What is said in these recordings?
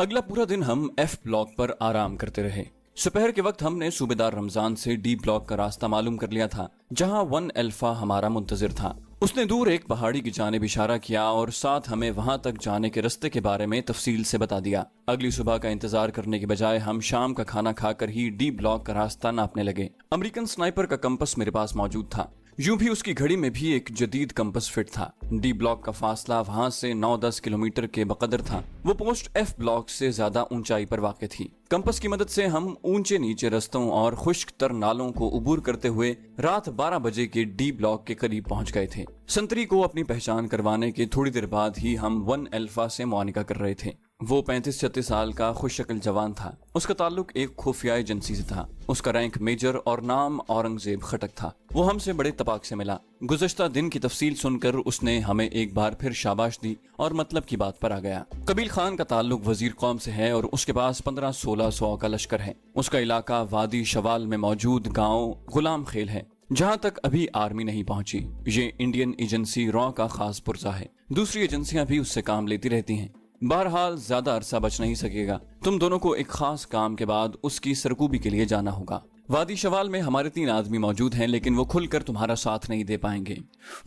अगला पूरा दिन हम एफ ब्लॉक पर आराम करते रहे। दोपहर के वक्त हमने सूबेदार रमजान से डी ब्लॉक का रास्ता मालूम कर लिया था, जहां 1 अल्फा हमारा मुंतजिर था। उसने दूर एक पहाड़ी की जानिब इशारा किया और साथ हमें वहां तक जाने के रास्ते के बारे में तफसील से बता दिया। अगली सुबह का इंतजार करने के बजाय हम शाम का खाना खाकर ही डी ब्लॉक का रास्ता नापने लगे। अमेरिकन स्नाइपर का कंपस मेरे पास मौजूद था। यूं भी उसकी घड़ी में भी एक जदीद कंपस फिट था। डी ब्लॉक का फासला वहां से 9-10 किलोमीटर के बकदर था। वो पोस्ट एफ ब्लॉक से ज्यादा ऊंचाई पर वाक़ थी। कंपस की मदद से हम ऊंचे नीचे रस्तों और खुश्क तर नालों को उबूर करते हुए रात 12 बजे के डी ब्लॉक के करीब पहुंच गए थे। संतरी को अपनी पहचान करवाने के थोड़ी देर बाद ही हम 1 अल्फा से मुआनिका कर रहे थे। वो 35-36 साल का खुशशक्ल जवान था। उसका ताल्लुक एक खुफिया एजेंसी से था। उसका रैंक मेजर और नाम औरंगजेब खटक था। वो हमसे बड़े तबाक से मिला। गुज़श्ता दिन की तफसील सुनकर उसने हमें एक बार फिर शाबाश दी और मतलब की बात पर आ गया। कबील खान का ताल्लुक वजीर कौम से है और उसके पास 1500-1600 का लश्कर है। उसका इलाका वादी शवाल में मौजूद गाँव गुलाम खेल है, जहाँ तक अभी आर्मी नहीं पहुंची। ये इंडियन एजेंसी रॉ का खास पुर्जा है। दूसरी एजेंसियां भी उससे काम लेती रहती हैं। बहरहाल ज्यादा अरसा बच नहीं सकेगा। तुम दोनों को एक खास काम के बाद उसकी सरकूबी के लिए जाना होगा। वादी शवाल में हमारे 3 आदमी मौजूद हैं, लेकिन वो खुलकर तुम्हारा साथ नहीं दे पाएंगे।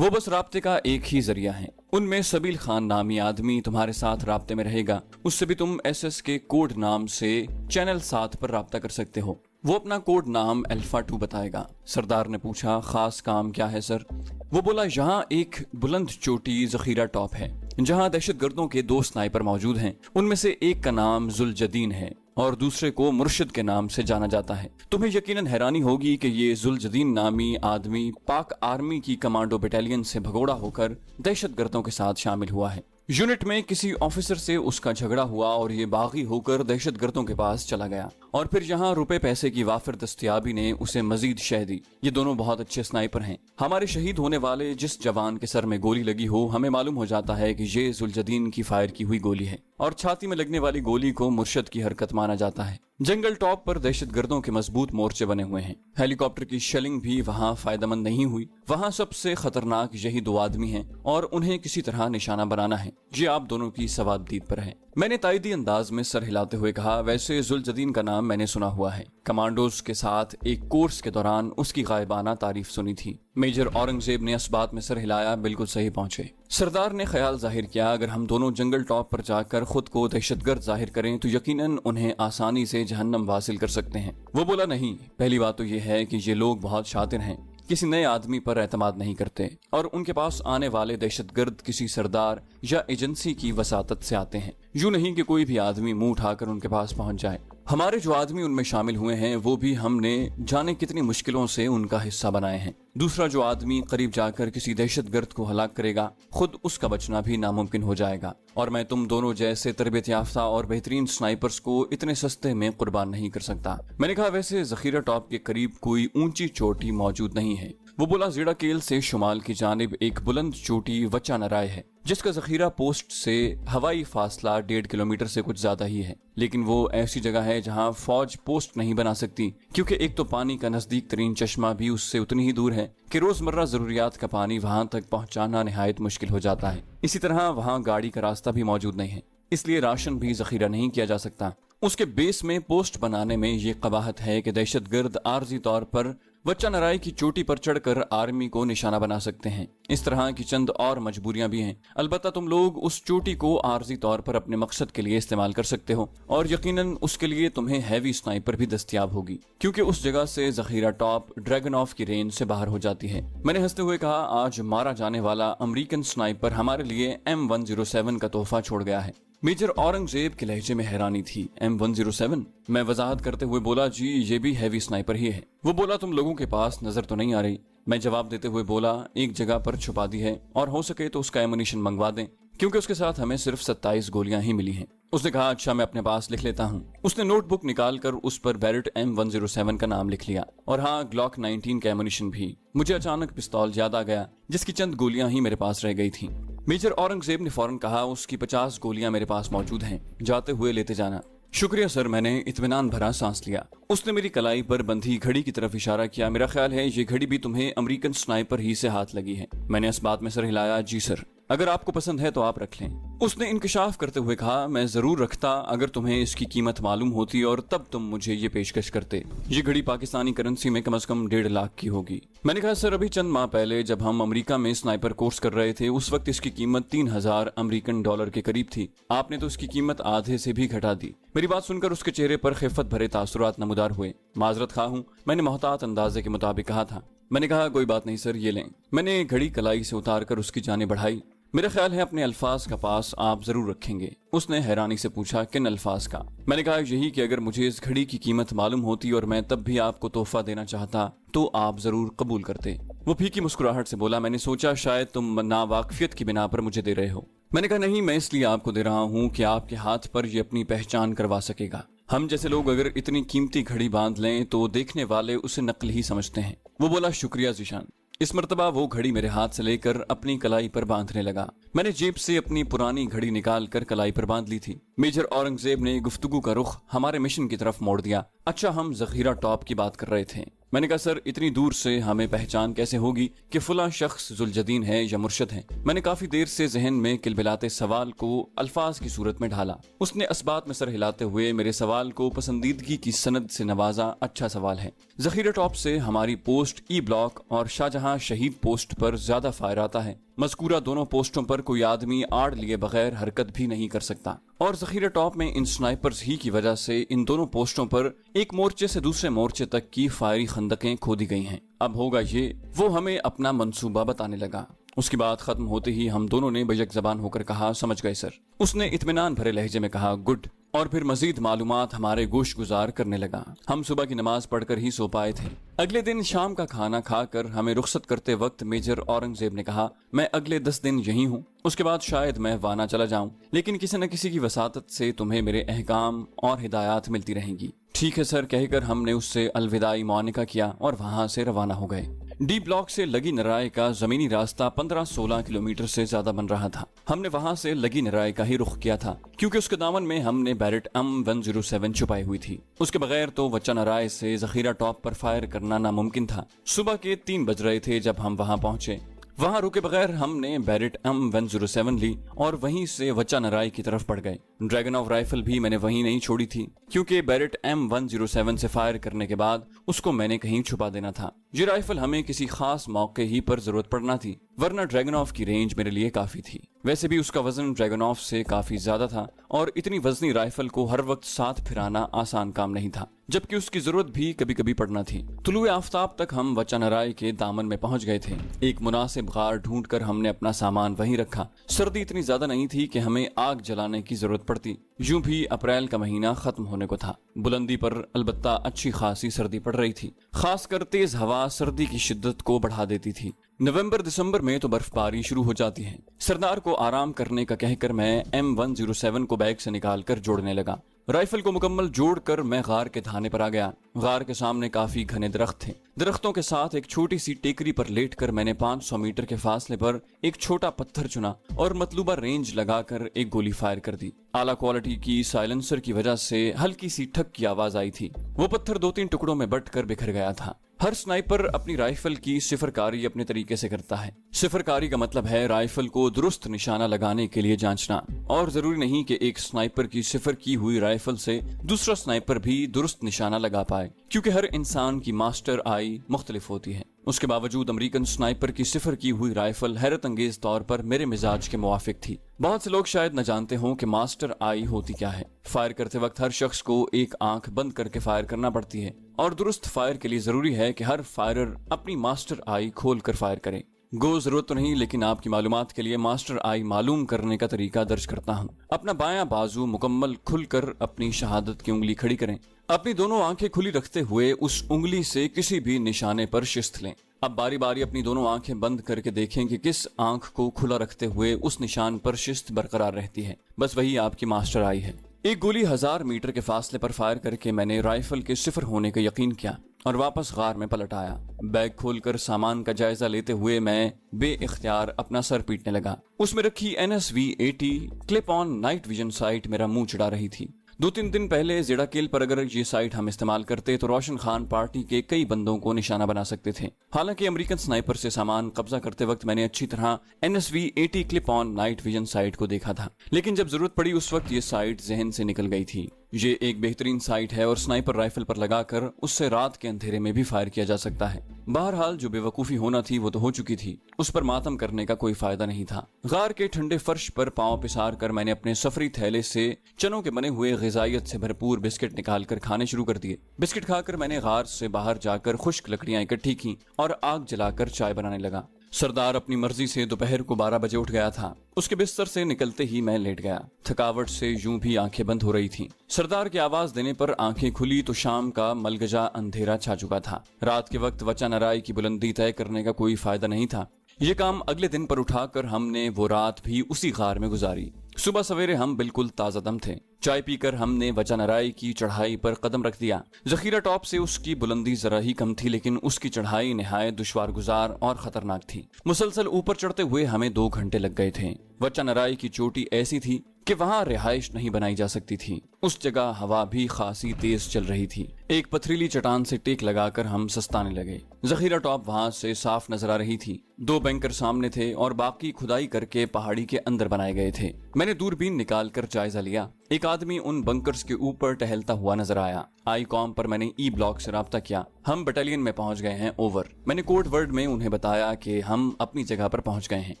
वो बस राब्ते का एक ही जरिया है। उनमें सबील खान नामी आदमी तुम्हारे साथ राब्ते में रहेगा। उससे भी तुम SS के कोड नाम से चैनल 7 पर राब्ता कर सकते हो। वो अपना कोड नाम अल्फा 2 बताएगा। सरदार ने पूछा, खास काम क्या है सर? वो बोला, यहाँ एक बुलंद चोटी जखीरा टॉप है, जहाँ दहशतगर्दों के 2 स्नाइपर मौजूद हैं। उनमें से एक का नाम जुलजदीन है और दूसरे को मुर्शिद के नाम से जाना जाता है। तुम्हें यकीनन हैरानी होगी कि ये जुलजदीन नामी आदमी पाक आर्मी की कमांडो बटालियन से भगोड़ा होकर दहशतगर्दों के साथ शामिल हुआ है। यूनिट में किसी ऑफिसर से उसका झगड़ा हुआ और ये बागी होकर दहशतगर्दों के पास चला गया और फिर यहाँ रुपए पैसे की वाफिर दस्तयाबी ने उसे मजीद शह दी। ये दोनों बहुत अच्छे स्नाइपर हैं। हमारे शहीद होने वाले जिस जवान के सर में गोली लगी हो, हमें मालूम हो जाता है कि ये जुलजदीन की फायर की हुई गोली है और छाती में लगने वाली गोली को मुर्शद की हरकत माना जाता है। जंगल टॉप पर दहशतगर्दों के मजबूत मोर्चे बने हुए हैं। हेलीकॉप्टर की शेलिंग भी वहाँ फायदेमंद नहीं हुई। वहाँ सबसे खतरनाक यही 2 आदमी हैं और उन्हें किसी तरह निशाना बनाना है। ये आप दोनों की सवाबदीद पर है। मैंने ताइदी अंदाज में सर हिलाते हुए कहा, वैसे जुलजदीन का नाम मैंने सुना हुआ है। कमांडोज के साथ एक कोर्स के दौरान उसकी गायबाना तारीफ सुनी थी। मेजर औरंगजेब ने इस बात में सर हिलाया, बिल्कुल सही पहुंचे। सरदार ने ख्याल जाहिर किया, अगर हम दोनों जंगल टॉप पर जाकर खुद को दहशतगर्द जाहिर करें तो यकीनन उन्हें आसानी से जहन्नम हासिल कर सकते हैं। वो बोला, नहीं, पहली बात तो ये है कि ये लोग बहुत शातिर हैं, किसी नए आदमी पर एतमाद नहीं करते और उनके पास आने वाले दहशतगर्द किसी सरदार या एजेंसी की वसातत से आते हैं। यूं नहीं कि कोई भी आदमी मुंह उठाकर उनके पास पहुंच जाए। हमारे जो आदमी उनमें शामिल हुए हैं वो भी हमने जाने कितनी मुश्किलों से उनका हिस्सा बनाए हैं। दूसरा जो आदमी करीब जाकर किसी दहशतगर्द को हलाक करेगा, खुद उसका बचना भी नामुमकिन हो जाएगा और मैं तुम दोनों जैसे तरबियत याफ्ता और बेहतरीन स्नाइपर्स को इतने सस्ते में कुर्बान नहीं कर सकता। मैंने कहा, वैसे जखीरा टॉप के करीब कोई ऊंची चोटी मौजूद नहीं है। वो बोला, जीड़ा केल से शुमाल की जानिब एक बुलंद चोटी वच्चा नराय है, जिसका जखीरा पोस्ट से हवाई फासला 1.5 किलोमीटर से कुछ ज्यादा ही है। लेकिन वो ऐसी जगह है जहां फौज पोस्ट नहीं बना सकती, क्योंकि एक तो पानी का नजदीक तरीन चश्मा भी उससे उतनी ही दूर है कि रोजमर्रा जरूरियात का पानी वहां तक पहुंचाना निहायत मुश्किल हो जाता है। इसी तरह वहां गाड़ी का रास्ता भी मौजूद नहीं है, इसलिए राशन भी जखीरा नहीं किया जा सकता। उसके बेस में पोस्ट बनाने में ये कबाहत है कि दहशतगर्द आर्जी तौर पर वच्चा नराय की चोटी पर चढ़कर आर्मी को निशाना बना सकते हैं। इस तरह की चंद और मजबूरियां भी हैं। अलबत्ता तुम लोग उस चोटी को आर्जी तौर पर अपने मकसद के लिए इस्तेमाल कर सकते हो और यकीनन उसके लिए तुम्हें हैवी स्नाइपर भी दस्तयाब होगी, क्योंकि उस जगह से जखीरा टॉप ड्रैगन ऑफ की रेंज से बाहर हो जाती है। मैंने हंसते हुए कहा, आज मारा जाने वाला अमेरिकन स्नाइपर हमारे लिए M107 का तोहफा छोड़ गया है। मेजर औरंगजेब के लहजे में हैरानी थी। M107? मैं वजाहत करते हुए बोला, जी ये भी हैवी स्नाइपर ही है। वो बोला, तुम लोगों के पास नजर तो नहीं आ रही? मैं जवाब देते हुए बोला, एक जगह पर छुपा दी है और हो सके तो उसका एमुनिशन मंगवा दें, क्योंकि उसके साथ हमें सिर्फ 27 गोलियां ही मिली हैं। उसने कहा, अच्छा मैं अपने पास लिख लेता हूँ। उसने नोटबुक निकाल कर उस पर बैरेट M107 का नाम लिख लिया और हाँ, ग्लॉक 19 का एमुनिशन भी। मुझे अचानक पिस्तौल याद आ गया, जिसकी चंद गोलियां ही मेरे पास रह गई थी। मेजर औरंगजेब ने फौरन कहा, उसकी 50 गोलियां मेरे पास मौजूद हैं, जाते हुए लेते जाना। शुक्रिया सर, मैंने इत्मीनान भरा सांस लिया। उसने मेरी कलाई पर बंधी घड़ी की तरफ इशारा किया। मेरा ख्याल है ये घड़ी भी तुम्हें अमेरिकन स्नाइपर ही से हाथ लगी है। मैंने इस बात में सर हिलाया, जी सर, अगर आपको पसंद है तो आप रख लें। उसने इंकशाफ करते हुए कहा, मैं जरूर रखता अगर तुम्हें इसकी कीमत मालूम होती और तब तुम मुझे ये पेशकश करते। ये घड़ी पाकिस्तानी करेंसी में कम से कम 1.5 लाख की होगी। मैंने कहा, सर अभी चंद माह पहले जब हम अमेरिका में स्नाइपर कोर्स कर रहे थे उस वक्त इसकी कीमत 3,000 अमेरिकन डॉलर के करीब थी। आपने तो इसकी कीमत आधे से भी घटा दी। मेरी बात सुनकर उसके चेहरे पर खिफत भरे तासुरात नमूदार हुए। माजरत खा हूँ, मैंने मोहतात अंदाजे के मुताबिक कहा था। मैंने कहा, कोई बात नहीं सर, ये लें। मैंने घड़ी कलाई से उतार कर उसकी जाने बढ़ाई। मेरा ख्याल है अपने अल्फाज का पास आप जरूर रखेंगे। उसने हैरानी से पूछा, किन अल्फाज का? मैंने कहा, यही कि अगर मुझे इस घड़ी की कीमत मालूम होती और मैं तब भी आपको तोहफा देना चाहता तो आप जरूर कबूल करते। वो फीकी मुस्कुराहट से बोला, मैंने सोचा शायद तुम नावाकफियत की बिना पर मुझे दे रहे हो। मैंने कहा, नहीं, मैं इसलिए आपको दे रहा हूँ कि आपके हाथ पर ये अपनी पहचान करवा सकेगा। हम जैसे लोग अगर इतनी कीमती घड़ी बांध लें तो देखने वाले उसे नकल ही समझते हैं। वो बोला, शुक्रिया ज़ीशान। इस मर्तबा वो घड़ी मेरे हाथ से लेकर अपनी कलाई पर बांधने लगा। मैंने जेब से अपनी पुरानी घड़ी निकाल कर कलाई पर बांध ली थी। मेजर औरंगजेब ने गुफ्तगू का रुख हमारे मिशन की तरफ मोड़ दिया। अच्छा, हम जखीरा टॉप की बात कर रहे थे। मैंने कहा, सर इतनी दूर से हमें पहचान कैसे होगी कि फुला शख्स जुलजदीन है या मुर्शद है? मैंने काफी देर से जहन में किलबिलाते सवाल को अल्फाज की सूरत में ढाला। उसने असबात में सर हिलाते हुए मेरे सवाल को पसंदीदगी की सनद से नवाजा। अच्छा सवाल है। जखीरा टॉप से हमारी पोस्ट ई ब्लॉक और शाहजहां शहीद पोस्ट पर ज्यादा फायर आता है। मज़कूरा दोनों पोस्टों पर कोई आदमी आड़ लिए बगैर हरकत भी नहीं कर सकता और जखीरा टॉप में इन स्नाइपर्स ही की वजह से इन दोनों पोस्टों पर एक मोर्चे से दूसरे मोर्चे तक की फायरी खंदकें खोदी गई हैं। अब होगा ये। वो हमें अपना मंसूबा बताने लगा। उसकी बात खत्म होते ही हम दोनों ने बेजक जबान होकर कहा, समझ गए सर। उसने इत्मीनान भरे लहजे में कहा, गुड। और फिर मजीद मालूमात हमारे गोश गुजार करने लगा। हम सुबह की नमाज पढ़कर ही सो पाए थे। अगले दिन शाम का खाना खाकर हमें रुखसत करते वक्त मेजर औरंगजेब ने कहा, मैं अगले 10 दिन यहीं हूँ, उसके बाद शायद मैं वाना चला जाऊं, लेकिन किसी न किसी की वसातत से तुम्हें मेरे अहकाम और हिदायत मिलती रहेंगी। ठीक है सर, कहकर हमने उससे अलविदाई मुआनिका किया और वहां से रवाना हो गए। डी ब्लॉक से लगी नराय का जमीनी रास्ता 15-16 किलोमीटर से ज्यादा बन रहा था। हमने वहां से लगी नराय का ही रुख किया था क्योंकि उसके दामन में हमने बैरेट M107 छुपाई हुई थी। उसके बगैर तो वच्चा नराय से जखीरा टॉप पर फायर करना नामुमकिन था। सुबह के 3 बज रहे थे जब हम वहां पहुंचे। वहां रुके बगैर हमने बैरेट M107 ली और वहीं से वच्चा नराय की तरफ बढ़ गए। ड्रैगन ऑफ राइफल भी मैंने वहीं नहीं छोड़ी थी क्योंकि बैरेट M107 से फायर करने के बाद उसको मैंने कहीं छुपा देना था। ये राइफल हमें किसी खास मौके ही पर जरूरत पड़ना थी, वरना ड्रैगन ऑफ की रेंज मेरे लिए काफी थी। वैसे भी उसका वजन ड्रैगन ऑफ से काफी ज्यादा था और इतनी वजनी राइफल को हर वक्त साथ फिराना आसान काम नहीं था, जबकि उसकी जरूरत भी कभी कभी पड़ना थी। तुलुए आफ्ताब तक हम वच्चा नराय के दामन में पहुंच गए थे। एक मुनासिब गार ढूंढकर हमने अपना सामान वहीं रखा। सर्दी इतनी ज्यादा नहीं थी कि हमें आग जलाने की जरूरत पड़ती। यूं भी अप्रैल का महीना खत्म होने को था। बुलंदी पर अलबत्ता अच्छी खासी सर्दी पड़ रही थी। खासकर तेज हवा सर्दी की शिद्दत को बढ़ा देती थी। नवंबर दिसंबर में तो बर्फबारी शुरू हो जाती है। सरदार को आराम करने का कहकर मैं M107 को बैग से निकालकर जोड़ने लगा। राइफल को मुकम्मल जोड़कर मैं गार के थाने पर आ गया। गार के सामने काफी घने दरख्त थे। दरख्तों के साथ एक छोटी सी टेकरी पर लेटकर मैंने 500 मीटर के फासले पर एक छोटा पत्थर चुना और मतलूबा रेंज लगाकर एक गोली फायर कर दी। आला क्वालिटी की साइलेंसर की वजह से हल्की सी ठक की आवाज आई थी। वो पत्थर 2-3 टुकड़ों में बंटकर बिखर गया था। हर स्नाइपर अपनी राइफल की सिफरकारी अपने तरीके से करता है। सिफरकारी का मतलब है राइफल को दुरुस्त निशाना लगाने के लिए जांचना, और जरूरी नहीं कि एक स्नाइपर की सिफर की हुई राइफल से दूसरा स्नाइपर भी दुरुस्त निशाना लगा पाए, क्योंकि हर इंसान की मास्टर आई मुख्तलिफ होती है। उसके बावजूद अमेरिकन स्नाइपर की सिफर की हुई राइफल हैरत अंगेज तौर पर मेरे मिजाज के मुवाफिक थी। बहुत से लोग शायद न जानते हों कि मास्टर आई होती क्या है। फायर करते वक्त हर शख्स को एक आंख बंद करके फायर करना पड़ती है और दुरुस्त फायर के लिए जरूरी है कि हर फायरर अपनी मास्टर आई खोल कर फायर करे। गो जरूरत तो नहीं, लेकिन आपकी मालूमात के लिए मास्टर आई मालूम करने का तरीका दर्ज करता हूँ। अपना बायां बाजू मुकम्मल खुलकर अपनी शहादत की उंगली खड़ी करें। अपनी दोनों आंखें खुली रखते हुए उस उंगली से किसी भी निशाने पर शिस्त लें। अब बारी बारी अपनी दोनों आंखें बंद करके देखें कि किस आंख को खुला रखते हुए उस निशान पर शिस्त बरकरार रहती है। बस वही आपकी मास्टर आई है। एक गोली 1000 मीटर के फासले पर फायर करके मैंने राइफल के सिफर होने का यकीन किया और वापस गार में पलट आया। बैग खोलकर सामान का जायजा लेते हुए मैं बेइख्तियार अपना सर पीटने लगा। उसमें रखी NSV-80 clip on night vision site मेरा मुंह चिढ़ा रही थी। 2-3 दिन पहले जेडाकेल पर अगर ये साइट हम इस्तेमाल करते तो रोशन खान पार्टी के कई बंदों को निशाना बना सकते थे। हालांकि अमेरिकन स्नाइपर से सामान कब्जा करते वक्त मैंने अच्छी तरह NSV-80 clip on night vision site को देखा था, लेकिन जब जरूरत पड़ी उस वक्त ये साइट जहन से निकल गई थी। ये एक बेहतरीन साइट है और स्नाइपर राइफल पर लगाकर उससे रात के अंधेरे में भी फायर किया जा सकता है। बहरहाल जो बेवकूफी होना थी वो तो हो चुकी थी, उस पर मातम करने का कोई फायदा नहीं था। गार के ठंडे फर्श पर पांव पिसार कर मैंने अपने सफरी थैले से चनों के बने हुए ग़िज़ाइयत से भरपूर बिस्किट निकाल कर खाने शुरू कर दिए। बिस्किट खाकर मैंने गार से बाहर जाकर खुश्क लकड़ियां इकट्ठी की और आग जलाकर चाय बनाने लगा। सरदार अपनी मर्जी से दोपहर को 12 बजे उठ गया था। उसके बिस्तर से निकलते ही मैं लेट गया। थकावट से यूं भी आंखें बंद हो रही थीं। सरदार की आवाज देने पर आंखें खुली तो शाम का मलगजा अंधेरा छा चुका था। रात के वक्त वचा नराई की बुलंदी तय करने का कोई फायदा नहीं था। ये काम अगले दिन पर उठाकर हमने वो रात भी उसी गार में गुजारी। सुबह सवेरे हम बिल्कुल ताजा दम थे। चाय पीकर हमने वचा नराई की चढ़ाई पर कदम रख दिया। जखीरा टॉप से उसकी बुलंदी जरा ही कम थी, लेकिन उसकी चढ़ाई निहायत दुश्वार गुजार और खतरनाक थी। मुसलसल ऊपर चढ़ते हुए हमें 2 घंटे लग गए थे। वचा नराई की चोटी ऐसी थी कि वहां रिहाइश नहीं बनाई जा सकती थी। उस जगह हवा भी खासी तेज चल रही थी। एक पथरीली चट्टान से टेक लगाकर हम सस्ताने लगे। जखीरा टॉप वहां से साफ नजर आ रही थी। 2 बैंकर सामने थे और बाकी खुदाई करके पहाड़ी के अंदर बनाए गए थे। मैंने दूरबीन निकाल कर जायजा लिया। एक आदमी उन बंकर्स के ऊपर टहलता हुआ नजर आया। आईकॉम पर मैंने ई ब्लॉक से राब्ता किया। हम बटालियन में पहुंच गए हैं, ओवर। मैंने कोड वर्ड में उन्हें बताया कि हम अपनी जगह पर पहुंच गए हैं।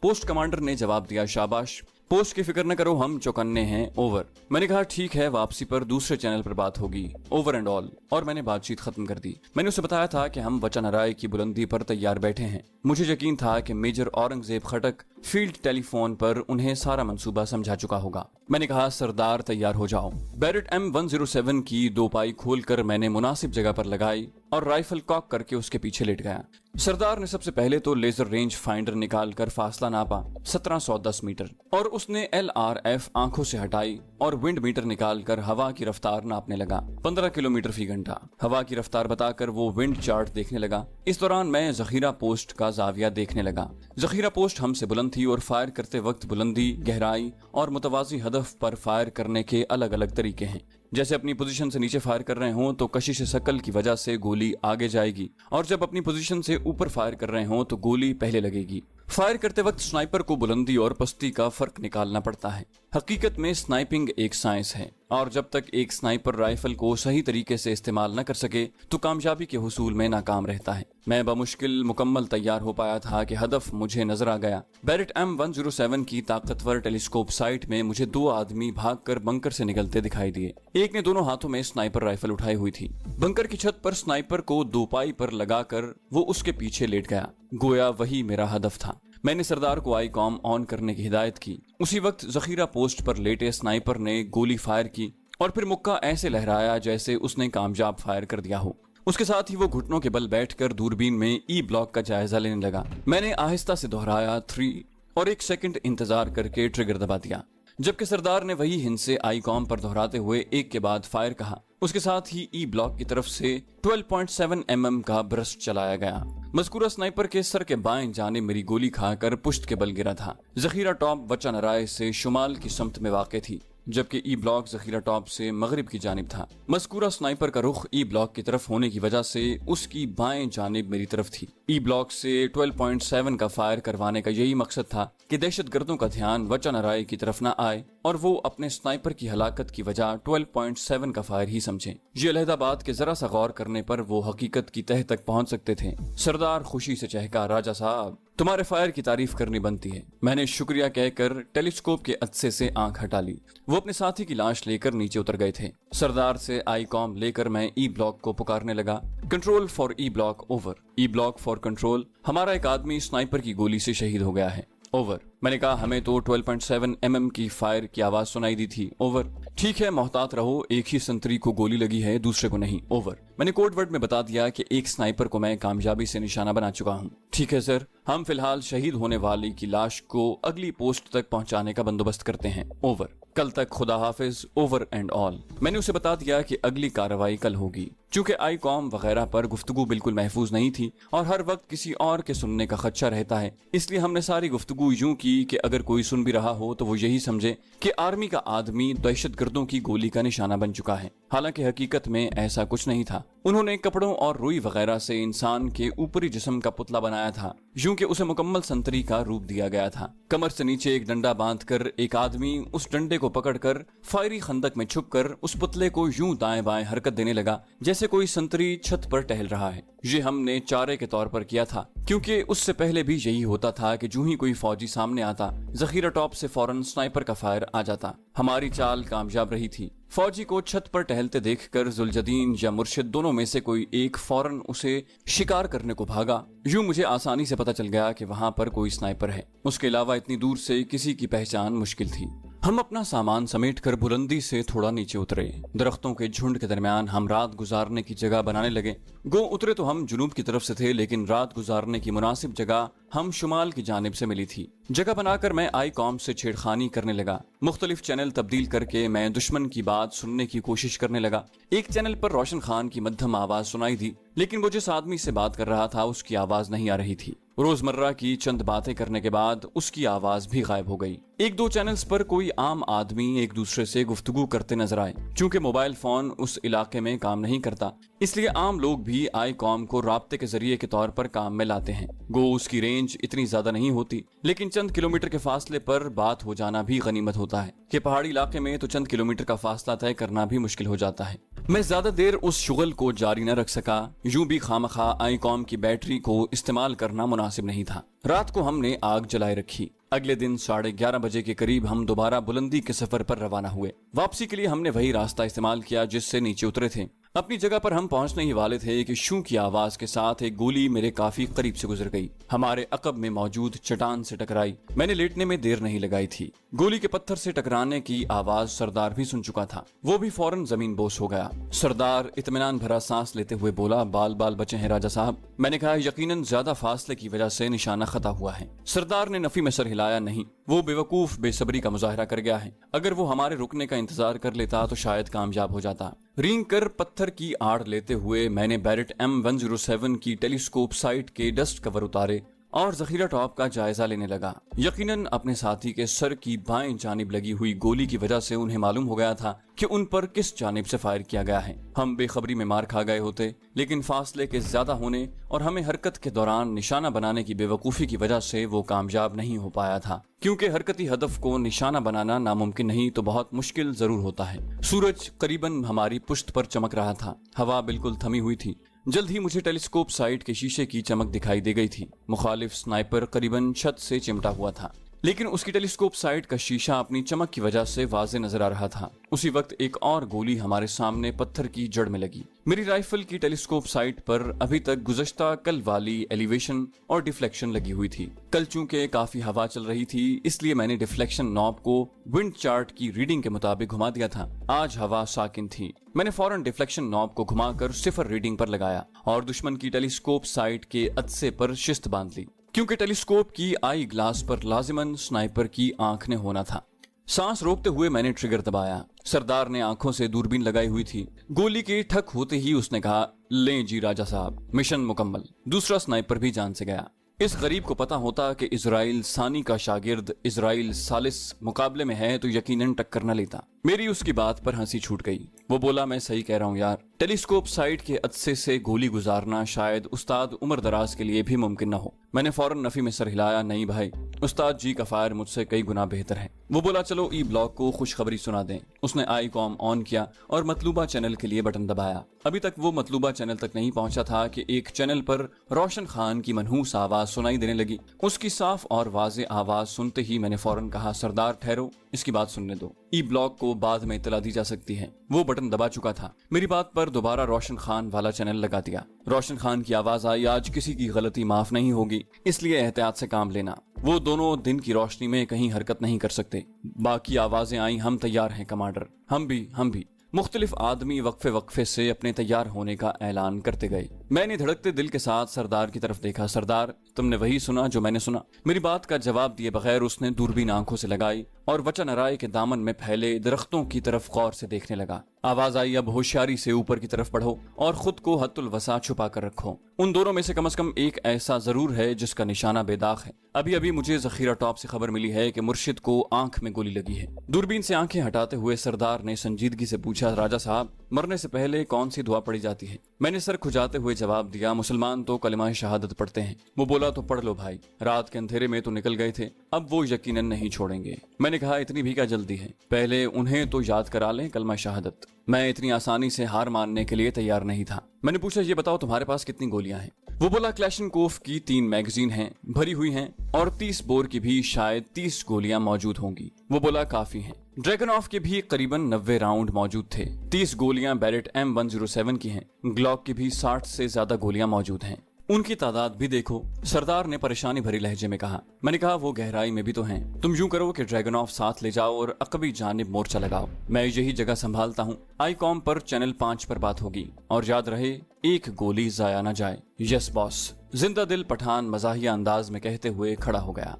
पोस्ट कमांडर ने जवाब दिया, शाबाश, पोस्ट की फिक्र न करो, हम चौकन्ने हैं, ओवर। मैंने कहा ठीक है, वापसी पर दूसरे चैनल पर बात होगी, ओवर एंड ऑल। और मैंने बातचीत खत्म कर दी। मैंने उसे बताया था कि हम वचा नराई की बुलंदी पर तैयार बैठे हैं। मुझे यकीन था कि मेजर औरंगजेब खटक फील्ड टेलीफोन पर उन्हें सारा मंसूबा समझा चुका होगा। मैंने कहा, सरदार तैयार हो जाओ। बैरेट M107 की 2 पाई खोलकर मैंने मुनासिब जगह पर लगाई और राइफल कॉक करके उसके पीछे लेट गया। सरदार ने सबसे पहले तो लेजर रेंज फाइंडर निकालकर फासला नापा, 1710 मीटर, और उसने LRF आंखों से हटाई और विंड मीटर निकालकर हवा की रफ्तार नापने लगा, 15 किलोमीटर फी घंटा। हवा की रफ्तार बताकर वो विंड चार्ट देखने लगा। इस दौरान मैं जखीरा पोस्ट का जाविया देखने लगा। जखीरा पोस्ट हमसे बुलंद थी और फायर करते वक्त बुलंदी, गहराई और मुतवाजी हदफ पर फायर करने के अलग अलग तरीके हैं। जैसे अपनी पोजीशन से नीचे फायर कर रहे हों तो कशिश शकल की वजह से गोली आगे जाएगी, और जब अपनी पोजीशन से ऊपर फायर कर रहे हों तो गोली पहले लगेगी। फायर करते वक्त स्नाइपर को बुलंदी और पस्ती का फर्क निकालना पड़ता है। हकीकत में स्नाइपिंग एक साइंस है, और जब तक एक स्नाइपर राइफल को सही तरीके से इस्तेमाल न कर सके तो कामयाबी के हुसूल में नाकाम रहता है। मैं बमुश्किल मुकम्मल तैयार हो पाया था कि हदफ मुझे नजर आ गया। बैरेट M107 की ताकतवर टेलीस्कोप साइट में मुझे 2 आदमी भागकर बंकर से निकलते दिखाई दिए। एक ने दोनों हाथों में स्नाइपर राइफल उठाई हुई थी। बंकर की छत पर स्नाइपर को 2 पाई पर लगाकर वो उसके पीछे लेट गया, गोया वही मेरा हदफ था। मैंने सरदार को आईकॉम ऑन करने की हिदायत की। उसी वक्त जखीरा पोस्ट पर लेटे स्नाइपर ने गोली फायर की और फिर मुक्का ऐसे लहराया जैसे उसने कामयाब फायर कर दिया हो। उसके साथ ही वो घुटनों के बल बैठकर दूरबीन में ई ब्लॉक का जायजा लेने लगा। मैंने आहिस्ता से दोहराया 3 और 1 सेकंड इंतजार करके ट्रिगर दबा दिया, जबकि सरदार ने वही हिंद से आईकॉम पर दोहराते हुए एक के बाद फायर कहा। उसके साथ ही ई ब्लॉक की तरफ से 12.7 mm का ब्रस्ट चलाया गया। मज़कूरा स्नाइपर के सर के बाएं जाने मेरी गोली खाकर पुश्त के बल गिरा था। जखीरा टॉप वचा नराय से शुमाल की समत में वाक़ थी, जबकि ई ब्लॉक जखीरा टॉप से मगरिब की जानिब था। मज़कूरा स्नाइपर का रुख ई ब्लॉक की तरफ होने की वजह से उसकी बाएं जानिब मेरी तरफ थी। ई ब्लॉक से 12.7 का फायर करवाने का यही मकसद था कि दहशतगर्दों का ध्यान वचा नराय की तरफ न आए और वो अपने स्नाइपर की हलाकत की वजह 12.7 का फायर ही समझें। ये अलहदा बात के जरा सा गौर करने पर वो हकीकत की तह तक पहुंच सकते थे। सरदार खुशी से चहका, राजा साहब, तुम्हारे फायर की तारीफ करनी बनती है। मैंने शुक्रिया कहकर टेलीस्कोप के अदसे से आंख हटा ली। वो अपने साथी की लाश लेकर नीचे उतर गए थे। सरदार से आईकॉम लेकर मैं ई ब्लॉक को पुकारने लगा, control for E block, over. E block for control, हमारा एक आदमी स्नाइपर की गोली से शहीद हो गया है, ओवर। मैंने कहा, हमें तो 12.7 mm की फायर की आवाज सुनाई दी थी, ओवर। ठीक है, मोहतात रहो, एक ही संतरी को गोली लगी है, दूसरे को नहीं, ओवर। मैंने कोड वर्ड में बता दिया कि एक स्नाइपर को मैं कामयाबी से निशाना बना चुका हूँ। ठीक है सर, हम फिलहाल शहीद होने वाली की लाश को अगली पोस्ट तक पहुंचाने का बंदोबस्त करते हैं, ओवर। कल तक खुदा हाफिज, ओवर एंड ऑल। मैंने उसे बता दिया कि अगली कार्रवाई कल होगी। چونکہ آئی کام وغیرہ پر گفتگو بالکل محفوظ نہیں تھی اور ہر وقت کسی اور کے سننے کا خدشہ رہتا ہے، اس لیے ہم نے ساری گفتگو یوں کی کہ اگر کوئی سن بھی رہا ہو تو وہ یہی سمجھے کہ آرمی کا آدمی دہشت گردوں کی گولی کا نشانہ بن چکا ہے، حالانکہ حقیقت میں ایسا کچھ نہیں تھا۔ انہوں نے کپڑوں اور روئی وغیرہ سے انسان کے اوپری جسم کا پتلا بنایا تھا، یوں کہ اسے مکمل سنتری کا روپ دیا گیا تھا۔ کمر سے نیچے ایک ڈنڈا باندھ کر ایک آدمی اس ڈنڈے کو پکڑ کر فائری خندق میں چھپ کر اس پتلے کو یوں دائیں بائیں حرکت دینے لگا جیسے کوئی سنتری چھت پر ٹہل رہا ہے۔ یہ ہم نے چارے کے طور پر کیا تھا، کیونکہ اس سے پہلے بھی یہی ہوتا تھا کہ جو ہی کوئی فوجی سامنے آتا، ذخیرہ ٹاپ سے فوراً سنائپر کا فائر آ جاتا۔ ہماری چال کامیاب رہی تھی۔ فوجی کو چھت پر ٹہلتے دیکھ کر ذوالجدین یا مرشد دونوں میں سے کوئی ایک فوراً اسے شکار کرنے کو بھاگا۔ یوں مجھے آسانی سے پتہ چل گیا کہ وہاں پر کوئی سنائپر ہے، اس کے علاوہ اتنی دور سے کسی کی پہچان مشکل تھی۔ ہم اپنا سامان سمیٹ کر بلندی سے تھوڑا نیچے اترے۔ درختوں کے جھنڈ کے درمیان ہم رات گزارنے کی جگہ بنانے لگے۔ گو اترے تو ہم جنوب کی طرف سے تھے، لیکن رات گزارنے کی مناسب جگہ ہم شمال کی جانب سے ملی تھی۔ جگہ بنا کر میں آئی کام سے چھیڑخانی کرنے لگا۔ مختلف چینل تبدیل کر کے میں دشمن کی بات سننے کی کوشش کرنے لگا۔ ایک چینل پر روشن خان کی مدھم آواز سنائی دی، لیکن وہ جس آدمی سے بات کر رہا تھا اس کی آواز نہیں آ رہی تھی۔ روزمرہ کی چند باتیں کرنے کے بعد اس کی آواز بھی غائب ہو گئی۔ ایک دو چینلز پر کوئی عام آدمی ایک دوسرے سے گفتگو کرتے نظر آئے۔ چونکہ موبائل فون اس علاقے میں کام نہیں کرتا، اس لیے عام لوگ بھی آئی کام کو رابطے کے ذریعے کے طور پر کام میں لاتے ہیں۔ گو اس کی رینج اتنی زیادہ نہیں ہوتی، لیکن چند کلومیٹر کے فاصلے پر بات ہو جانا بھی غنیمت ہوتا ہے کہ پہاڑی علاقے میں تو چند کلومیٹر کا فاصلہ طے کرنا بھی مشکل ہو جاتا ہے۔ میں زیادہ دیر اس شغل کو جاری نہ رکھ سکا، یوں بھی خامخواہ آئی کام کی بیٹری کو استعمال کرنا مناسب نہیں تھا۔ رات کو ہم نے آگ جلائے رکھی۔ اگلے دن 11:30 بجے کے قریب ہم دوبارہ بلندی کے سفر پر روانہ ہوئے۔ واپسی کے لیے ہم نے وہی راستہ استعمال کیا جس سے نیچے اترے تھے۔ اپنی جگہ پر ہم پہنچنے ہی والے تھے کہ شوں کی آواز کے ساتھ ایک گولی میرے کافی قریب سے گزر گئی، ہمارے عقب میں موجود چٹان سے ٹکرائی۔ میں نے لیٹنے میں دیر نہیں لگائی تھی۔ گولی کے پتھر سے ٹکرانے کی آواز سردار بھی سن چکا تھا، وہ بھی فوراً زمین بوس ہو گیا۔ سردار اطمینان بھرا سانس لیتے ہوئے بولا، بال بال بچے ہیں راجا صاحب۔ میں نے کہا، یقیناً زیادہ فاصلے کی وجہ سے نشانہ خطا ہوا ہے۔ سردار نے نفی میں سر ہلایا، نہیں، وہ بے وقوف بے صبری کا مظاہرہ کر گیا ہے۔ اگر وہ ہمارے رکنے کا انتظار کر لیتا تو شاید کامیاب ہو جاتا۔ رینگ کر پتھر کی آڑ لیتے ہوئے میں نے بیرٹ M107 کی ٹیلیسکوپ سائٹ کے ڈسٹ کور اتارے اور ذخیرہ ٹاپ کا جائزہ لینے لگا۔ یقیناً اپنے ساتھی کے سر کی بائیں جانب لگی ہوئی گولی کی وجہ سے انہیں معلوم ہو گیا تھا کہ ان پر کس جانب سے فائر کیا گیا ہے۔ ہم بے خبری میں مار کھا گئے ہوتے، لیکن فاصلے کے زیادہ ہونے اور ہمیں حرکت کے دوران نشانہ بنانے کی بے وقوفی کی وجہ سے وہ کامیاب نہیں ہو پایا تھا، کیونکہ حرکتی ہدف کو نشانہ بنانا ناممکن نہیں تو بہت مشکل ضرور ہوتا ہے۔ سورج قریباً ہماری پشت پر چمک رہا تھا، ہوا بالکل تھمی ہوئی تھی۔ جلد ہی مجھے ٹیلیسکوپ سائٹ کے شیشے کی چمک دکھائی دے گئی تھی۔ مخالف سنائپر قریباً چھت سے چمٹا ہوا تھا، لیکن اس کی ٹیلیسکوپ سائٹ کا شیشہ اپنی چمک کی وجہ سے واضح نظر آ رہا تھا۔ اسی وقت ایک اور گولی ہمارے سامنے پتھر کی جڑ میں لگی۔ میری رائفل کی ٹیلیسکوپ سائٹ پر ابھی تک گزشتہ کل والی ایلیویشن اور ڈیفلیکشن لگی ہوئی تھی۔ کل چونکہ کافی ہوا چل رہی تھی، اس لیے میں نے ڈیفلیکشن نوب کو ونڈ چارٹ کی ریڈنگ کے مطابق گھما دیا تھا۔ آج ہوا ساکن تھی۔ میں نے فوراً ڈیفلیکشن نوب کو گھما کر 0 ریڈنگ پر لگایا اور دشمن کی ٹیلیسکوپ سائٹ کے عدسے پر شست باندھ لی، کیونکہ ٹیلیسکوپ کی آئی گلاس پر لازماً سنائپر کی آنکھ نے ہونا تھا۔ سانس روکتے ہوئے میں نے ٹریگر دبایا۔ سردار نے آنکھوں سے دوربین لگائی ہوئی تھی۔ گولی کے ٹھک ہوتے ہی اس نے کہا، لیں جی راجا صاحب، مشن مکمل۔ دوسرا سنائپر بھی جان سے گیا۔ اس غریب کو پتا ہوتا کہ اسرائیل ثانی کا شاگرد اسرائیل ثالث مقابلے میں ہے تو یقیناً ٹکر نہ لیتا۔ میری اس کی بات پر ہنسی چھوٹ گئی۔ وہ بولا، میں صحیح کہہ رہا ہوں یار، ٹیلیسکوپ سائٹ کے عدسے سے گولی گزارنا شاید استاد عمر دراز کے لیے بھی ممکن نہ ہو۔ میں نے فوراً نفی میں سر ہلایا، نہیں بھائی، استاد جی کا فائر مجھ سے کئی گنا بہتر ہے۔ وہ بولا، چلو ای بلاک کو خوشخبری سنا دیں۔ اس نے آئی کام آن کیا اور مطلوبہ چینل کے لیے بٹن دبایا۔ ابھی تک وہ مطلوبہ چینل تک نہیں پہنچا تھا کہ ایک چینل پر روشن خان کی منحوس آواز سنائی دینے لگی۔ اس کی صاف اور واضح آواز سنتے ہی میں نے فوراً کہا، سردار ٹھہرو، اس کی بات سننے دو، ای بلاک کو بعد میں اطلاع دی جا سکتی ہے۔ وہ بٹن دبا چکا تھا۔ میری بات پر دوبارہ روشن خان والا چینل لگا دیا۔ روشن خان کی آواز آئی، آج کسی کی غلطی معاف نہیں ہوگی، اس لیے احتیاط سے کام لینا۔ وہ دونوں دن کی روشنی میں کہیں حرکت نہیں کر سکتے۔ باقی آوازیں آئیں، ہم تیار ہیں کمانڈر۔ ہم بھی۔ مختلف آدمی وقفے وقفے سے اپنے تیار ہونے کا اعلان کرتے گئے۔ میں نے دھڑکتے دل کے ساتھ سردار کی طرف دیکھا. سردار, تم نے وہی سنا جو میں نے سنا. میری بات کا جواب دیے بغیر اس نے دوربین آنکھوں سے لگائی اور وچنارائے کے دامن میں پھیلے درختوں کی طرف غور سے دیکھنے لگا. آواز آئی, اب ہوشیاری سے اوپر کی طرف بڑھو اور خود کو حد الوسع چھپا کر رکھو. ان دونوں میں سے کم ایک ایسا ضرور ہے جس کا نشانہ بے داغ ہے. ابھی مجھے ذخیرہ ٹاپ سے خبر ملی ہے کہ مرشد کو آنکھ میں گولی لگی ہے. دوربین سے آنکھیں ہٹاتے ہوئے سردار نے سنجیدگی سے پوچھا, راجا صاحب, مرنے سے پہلے کون سی دعا پڑھی جاتی ہے؟ میں نے سر کھجاتے ہوئے جواب دیا, مسلمان تو کلمہ شہادت پڑھتے ہیں. وہ بولا, تو پڑھ لو بھائی, رات کے اندھیرے میں تو نکل گئے تھے, اب وہ یقیناً نہیں چھوڑیں گے. میں نے کہا, اتنی بھی کیا جلدی ہے, پہلے انہیں تو یاد کرا لیں کلمہ شہادت. میں اتنی آسانی سے ہار ماننے کے لیے تیار نہیں تھا. میں نے پوچھا, یہ بتاؤ تمہارے پاس کتنی گولیاں ہیں؟ وہ بولا, کلیشنکوف کی 3 میگزین ہیں, بھری ہوئی ہیں, اور 30 بور کی بھی شاید 30 گولیاں موجود ہوں گی. وہ بولا, کافی ہیں. ڈریگن آف کے بھی قریباً 90 راؤنڈ موجود تھے. 30 گولیاں بیرٹ M107 کی ہیں. گلاک کی بھی 60 سے زیادہ گولیاں موجود ہیں. ان کی تعداد بھی دیکھو, سردار نے پریشانی بھری لہجے میں کہا. میں نے کہا, وہ گہرائی میں بھی تو ہیں. تم یوں کرو کہ ڈریگن آف ساتھ لے جاؤ اور عقبی جانب مورچہ لگاؤ. میں یہی جگہ سنبھالتا ہوں. آئی کام پر چینل 5 پر بات ہوگی, اور یاد رہے, ایک گولی ضائع نہ جائے. یس باس, زندہ دل پٹھان مزاحیہ انداز میں کہتے ہوئے کھڑا ہو گیا.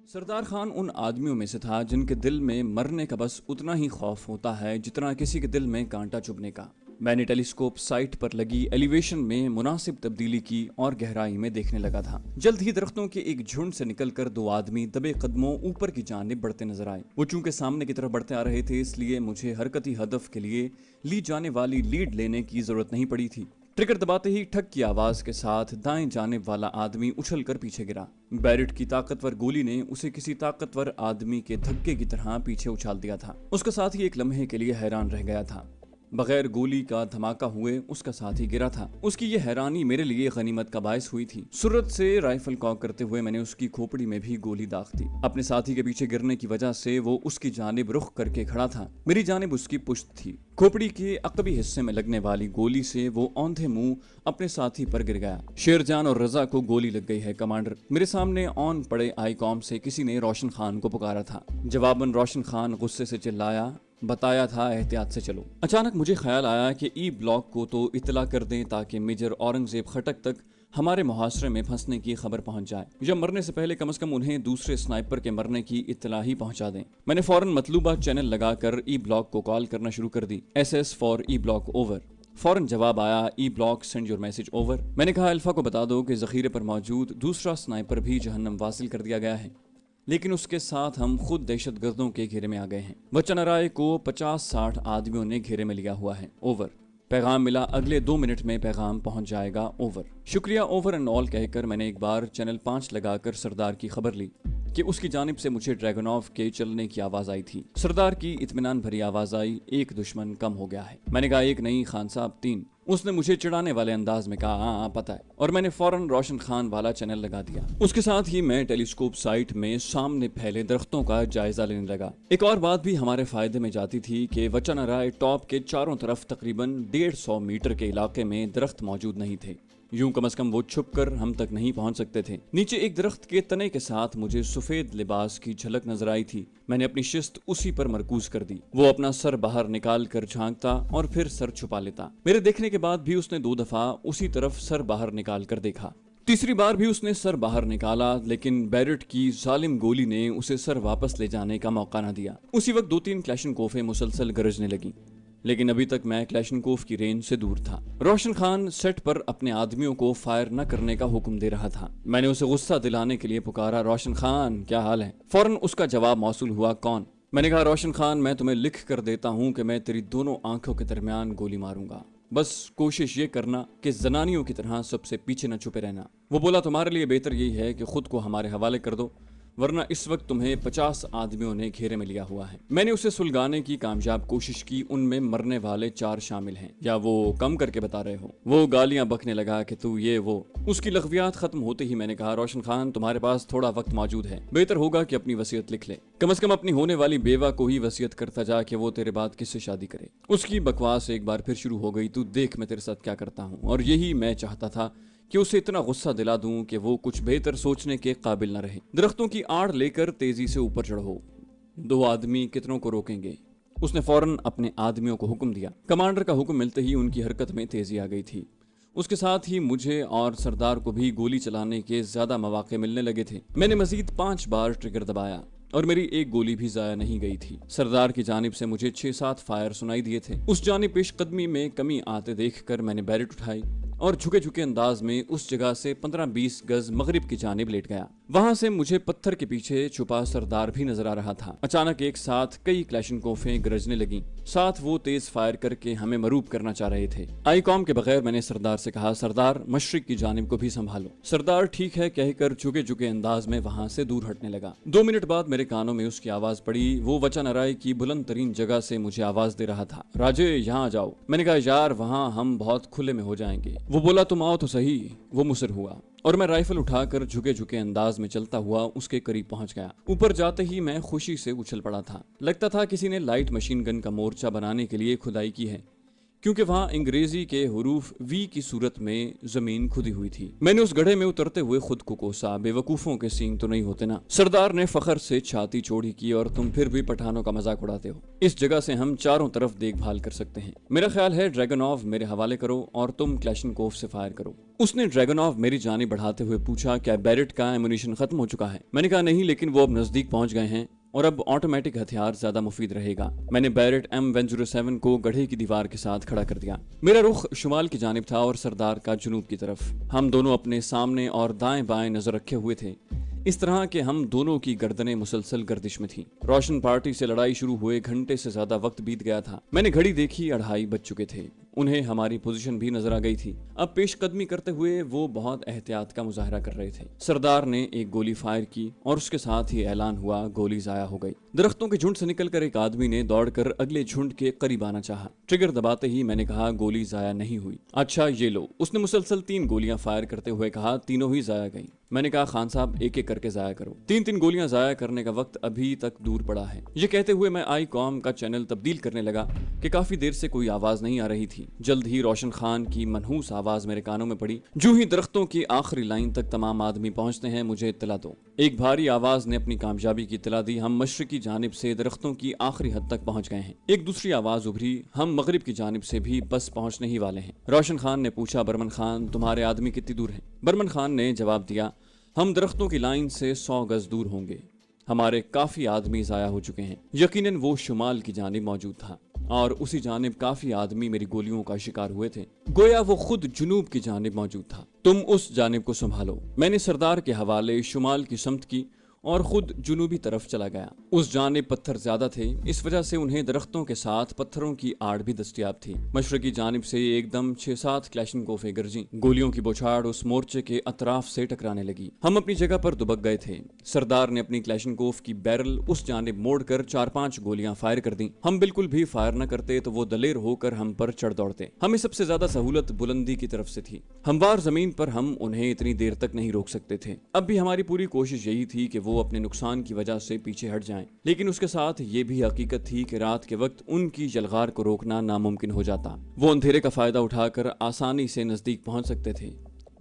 سردار خان ان آدمیوں میں سے تھا جن کے دل میں مرنے کا بس اتنا ہی خوف ہوتا ہے جتنا کسی کے دل میں کانٹا چبھنے کا. میں نے ٹیلیسکوپ سائٹ پر لگی ایلیویشن میں مناسب تبدیلی کی اور گہرائی میں دیکھنے لگا تھا. جلد ہی درختوں کے ایک جھنڈ سے نکل کر 2 آدمی دبے قدموں اوپر کی جانب بڑھتے نظر آئے. وہ چونکہ سامنے کی طرف بڑھتے آ رہے تھے, اس لیے مجھے حرکتی ہدف کے لیے لی جانے والی لیڈ لینے کی ضرورت نہیں پڑی تھی. ٹریگر دباتے ہی ٹھک کی آواز کے ساتھ دائیں جانب والا آدمی اچھل کر پیچھے گرا. بیرٹ کی طاقتور گولی نے اسے کسی طاقتور آدمی کے دھکے کی طرح پیچھے اچھال دیا تھا. اس کا ساتھی ایک لمحے کے لیے حیران رہ گیا تھا. بغیر گولی کا دھماکہ ہوئے اس کا ساتھی گرا تھا. اس کی یہ حیرانی میرے لیے غنیمت کا باعث ہوئی تھی. سرعت سے رائفل کاک کرتے ہوئے میں نے اس کی کھوپڑی میں بھی گولی داغ دی. اپنے ساتھی کے پیچھے گرنے کی وجہ سے وہ اس کی جانب رخ کر کے کھڑا تھا. میری جانب اس کی پشت تھی. کھوپڑی کے عقبی حصے میں لگنے والی گولی سے وہ اوندھے منہ اپنے ساتھی پر گر گیا. شیر جان اور رضا کو گولی لگ گئی ہے کمانڈر. میرے سامنے آن پڑے آئی کام سے کسی نے روشن خان کو پکارا تھا. جواباً روشن خان غصے سے چلایا, بتایا تھا احتیاط سے چلو. اچانک مجھے خیال آیا کہ ای بلاک کو تو اطلاع کر دیں تاکہ میجر اورنگزیب خٹک تک ہمارے محاصرے میں پھنسنے کی خبر پہنچ جائے, یا مرنے سے پہلے کم از کم انہیں دوسرے سنائپر کے مرنے کی اطلاع ہی پہنچا دیں. میں نے فوراً مطلوبہ چینل لگا کر ای بلاک کو کال کرنا شروع کر دی. SS for E block over. فوراً جواب آیا, E block send your message over. میں نے کہا, الفا کو بتا دو کہ ذخیرے پر موجود دوسرا سنائپر بھی جہنم واصل کر دیا گیا ہے, لیکن اس کے ساتھ ہم خود دہشت گردوں کے گھیرے میں آ گئے ہیں. وچنارائے کو 50-60 آدمیوں نے گھیرے میں لیا ہوا ہے. اوور. پیغام ملا, اگلے 2 منٹ میں پیغام پہنچ جائے گا. اوور. شکریہ. اوور اینڈ آل کہہ کر میں نے ایک بار چینل 5 لگا کر سردار کی خبر لی کہ اس کی جانب سے مجھے ڈریگن آف کے چلنے کی آواز آئی تھی. سردار کی اطمینان بھری آواز آئی, ایک دشمن کم ہو گیا ہے. میں نے کہا, ایک نہیں خان صاحب, 3. اس نے مجھے چڑھانے والے انداز میں کہا, ہاں پتہ ہے, اور میں نے فوراً روشن خان والا چینل لگا دیا. اس کے ساتھ ہی میں ٹیلیسکوپ سائٹ میں سامنے پھیلے درختوں کا جائزہ لینے لگا. ایک اور بات بھی ہمارے فائدے میں جاتی تھی کہ وچنارائے ٹاپ کے چاروں طرف تقریباً 150 میٹر کے علاقے میں درخت موجود نہیں تھے. یوں کم از کم وہ چھپ کر ہم تک نہیں پہنچ سکتے تھے. نیچے ایک درخت کے تنے کے ساتھ مجھے سفید لباس کی جھلک نظر آئی تھی. میں نے اپنی شست اسی پر مرکوز کر دی. وہ اپنا سر باہر نکال کر جھانکتا اور پھر سر چھپا لیتا. میرے دیکھنے کے بعد بھی اس نے 2 دفعہ اسی طرف سر باہر نکال کر دیکھا. تیسری بار بھی اس نے سر باہر نکالا, لیکن بیرٹ کی ظالم گولی نے اسے سر واپس لے جانے کا موقع نہ دیا. اسی وقت 2-3 کلیشنکوفیں مسلسل گرجنے لگیں, لیکن ابھی تک میں کلیشنکوف کی رینج سے دور تھا. روشن خان سیٹ پر اپنے آدمیوں کو فائر نہ کرنے کا حکم دے رہا تھا. میں نے اسے غصہ دلانے کے لیے پکارا, روشن خان کیا حال ہے؟ فوراً اس کا جواب موصول ہوا, کون؟ میں نے کہا, روشن خان, میں تمہیں لکھ کر دیتا ہوں کہ میں تیری دونوں آنکھوں کے درمیان گولی ماروں گا. بس کوشش یہ کرنا کہ زنانیوں کی طرح سب سے پیچھے نہ چھپے رہنا. وہ بولا, تمہارے لیے بہتر یہی ہے کہ خود کو ہمارے حوالے کر دو, ورنہ اس وقت تمہیں 50 آدمیوں نے گھیرے میں لیا ہوا ہے. میں نے اسے سلگانے کی کامیاب کوشش کی. ان میں مرنے والے 4 شامل ہیں, یا وہ کم کر کے بتا رہے ہو؟ وہ گالیاں بکنے لگا کہ تو یہ وہ. اس کی لغویات ختم ہوتے ہی میں نے کہا, روشن خان, تمہارے پاس تھوڑا وقت موجود ہے, بہتر ہوگا کہ اپنی وصیت لکھ لے. کم از کم اپنی ہونے والی بیوہ کو ہی وصیت کرتا جا کہ وہ تیرے بعد کس سے شادی کرے. اس کی بکواس ایک بار پھر شروع ہو گئی. تو دیکھ میں تیرے ساتھ کیا کرتا ہوں. اور یہی میں چاہتا تھا کہ اسے اتنا غصہ دلا دوں کہ وہ کچھ بہتر سوچنے کے قابل نہ رہے. درختوں کی آڑ لے کر تیزی سے اوپر چڑھو. 2 آدمی کتنوں کو روکیں گے؟ उसने फौरन अपने आदमियों को हुक्म दिया। कमांडर का हुक्म मिलते ही उनकी हरकत में तेजी आ गई थी। उसके साथ ही मुझे और सरदार को भी गोली चलाने के ज्यादा मौके मिलने लगे थे। मैंने मजीद 5 बार ट्रिगर दबाया और मेरी एक गोली भी जाया नहीं गई थी। सरदार की जानिब से मुझे 6-7 फायर सुनाई दिए थे। उस जानिब पेशकदमी में कमी आते देखकर मैंने बैरेट उठाई और झुके झुके अंदाज में उस जगह से 15-20 गज मगरिब की जानिब लेट गया। वहां से मुझे पत्थर के पीछे छुपा सरदार भी नजर आ रहा था। अचानक एक साथ कई क्लैशनकोफें गरजने लगी। साथ वो तेज फायर करके हमें मरूब करना चाह रहे थे। आई कॉम के बगैर मैंने सरदार से कहा, सरदार मशरिक की जानिब को भी संभालो। सरदार ठीक है कहकर झुके झुके अंदाज में वहां से दूर हटने लगा। 2 मिनट बाद मेरे कानों में उसकी आवाज पड़ी। वो वचन अराय की बुलंद तरीन जगह से मुझे आवाज दे रहा था, राजे यहाँ आ जाओ। मैंने कहा, यार वहाँ हम बहुत खुले में हो जाएंगे। वो बोला, तुम आओ तो सही। वो मुसर हुआ और मैं राइफल उठाकर झुके झुके अंदाज में चलता हुआ उसके करीब पहुंच गया। ऊपर जाते ही मैं खुशी से उछल पड़ा था। लगता था किसी ने लाइट मशीन गन का मोर्चा बनाने के लिए खुदाई की है, क्योंकि वहां अंग्रेजी के हुरूफ वी की सूरत में जमीन खुदी हुई थी। मैंने उस गड्ढे में उतरते हुए खुद को कोसा, बेवकूफों के सींग तो नहीं होते ना। सरदार ने फखर से छाती चौड़ी की, और तुम फिर भी पठानों का मजाक उड़ाते हो। इस जगह से हम चारों तरफ देखभाल कर सकते हैं। मेरा ख्याल है ड्रैगनोव मेरे हवाले करो और तुम क्लैशनकोफ से फायर करो। उसने ड्रैगनोव मेरी जानिब बढ़ाते हुए पूछा, क्या बैरेट का एमुनिशन खत्म हो चुका है? मैंने कहा, नहीं, लेकिन वो अब नजदीक पहुंच गए हैं और अब ऑटोमेटिक हथियार ज्यादा मुफीद रहेगा। मैंने बैरेट M107 को गड्ढे की दीवार के साथ खड़ा कर दिया। मेरा रुख शुमाल की जानिब था और सरदार का जुनूब की तरफ। हम दोनों अपने सामने और दाएं बाएं नजर रखे हुए थे, इस तरह के हम दोनों की गर्दनें मुसलसल गर्दिश में थी। रोशन पार्टी से लड़ाई शुरू हुए घंटे से ज्यादा वक्त बीत गया था। मैंने घड़ी देखी, 2:30 बज चुके थे। उन्हें हमारी पोजीशन भी नजर आ गई थी। अब पेशकदमी करते हुए वो बहुत एहतियात का मुजाहरा कर रहे थे। सरदार ने एक गोली फायर की और उसके साथ ही ऐलान हुआ, गोली जाया हो गई। दरख्तों के झुंड से निकलकर एक आदमी ने दौड़कर अगले झुंड के करीब आना चाहा। ट्रिगर दबाते ही मैंने कहा, गोली जाया नहीं हुई। अच्छा ये लो। उसने मुसलसल 3 गोलियां फायर करते हुए कहा, तीनों ही जाया गई। मैंने कहा, खान साहब एक एक करके जाया करो। 3-3 गोलियां जाया करने का वक्त अभी तक दूर पड़ा है। ये कहते हुए मैं आई कॉम का चैनल तब्दील करने लगा कि काफी देर से कोई आवाज नहीं आ रही थी। जल्द ही रोशन खान की मनहूस आवाज मेरे कानों में पड़ी, जो ही दरख्तों की आखिरी लाइन तक तमाम आदमी पहुंचते हैं, मुझे इत्तला दो। एक भारी आवाज ने अपनी कामयाबी की इत्तला दी। हम मशरिकी जानिब से दरख्तों की आखिरी हद तक पहुंच गए हैं। एक दूसरी आवाज उभरी, हम मगरिब की जानिब से भी बस पहुंचने ही वाले हैं। रोशन खान ने पूछा, बर्मन खान तुम्हारे आदमी कितनी दूर हैं? बर्मन खान ने जवाब दिया, हम दरख्तों की लाइन से 100 गज दूर होंगे। हमारे काफी आदमी जाया हो चुके हैं। यकीनन वो शुमाल की जानिब मौजूद था और उसी जानिब काफी आदमी मेरी गोलियों का शिकार हुए थे। गोया वो खुद जुनूब की जानिब मौजूद था। तुम उस जानिब को संभालो। मैंने सरदार के हवाले शुमाल की समत की और खुद जुनूबी तरफ चला गया। उस जानिब पत्थर ज्यादा थे, इस वजह से उन्हें दरख्तों के साथ पत्थरों की आड़ भी दस्तयाब थी। मशरकी जानिब से एकदम 6-7 क्लैशनकोफें गरजी। गोलियों की बौछार उस मोर्चे के अतराफ से टकराने लगी। हम अपनी जगह पर दुबक गए थे। सरदार ने अपनी क्लैशनकोफ की बैरल उस जानिब मोड़कर 4-5 गोलियां फायर कर दी। हम बिल्कुल भी फायर न करते तो वो दलेर होकर हम पर चढ़ दौड़ते। हमें सबसे ज्यादा सहूलत बुलंदी की तरफ से थी। हमवार जमीन पर हम उन्हें इतनी देर तक नहीं रोक सकते थे। अब भी हमारी पूरी कोशिश यही थी कि वो अपने नुकसान की वजह से पीछे हट जाएं, लेकिन उसके साथ ये भी हकीकत थी कि रात के वक्त उनकी जलगार को रोकना नामुमकिन हो जाता। वो अंधेरे का फायदा उठाकर आसानी से नजदीक पहुंच सकते थे,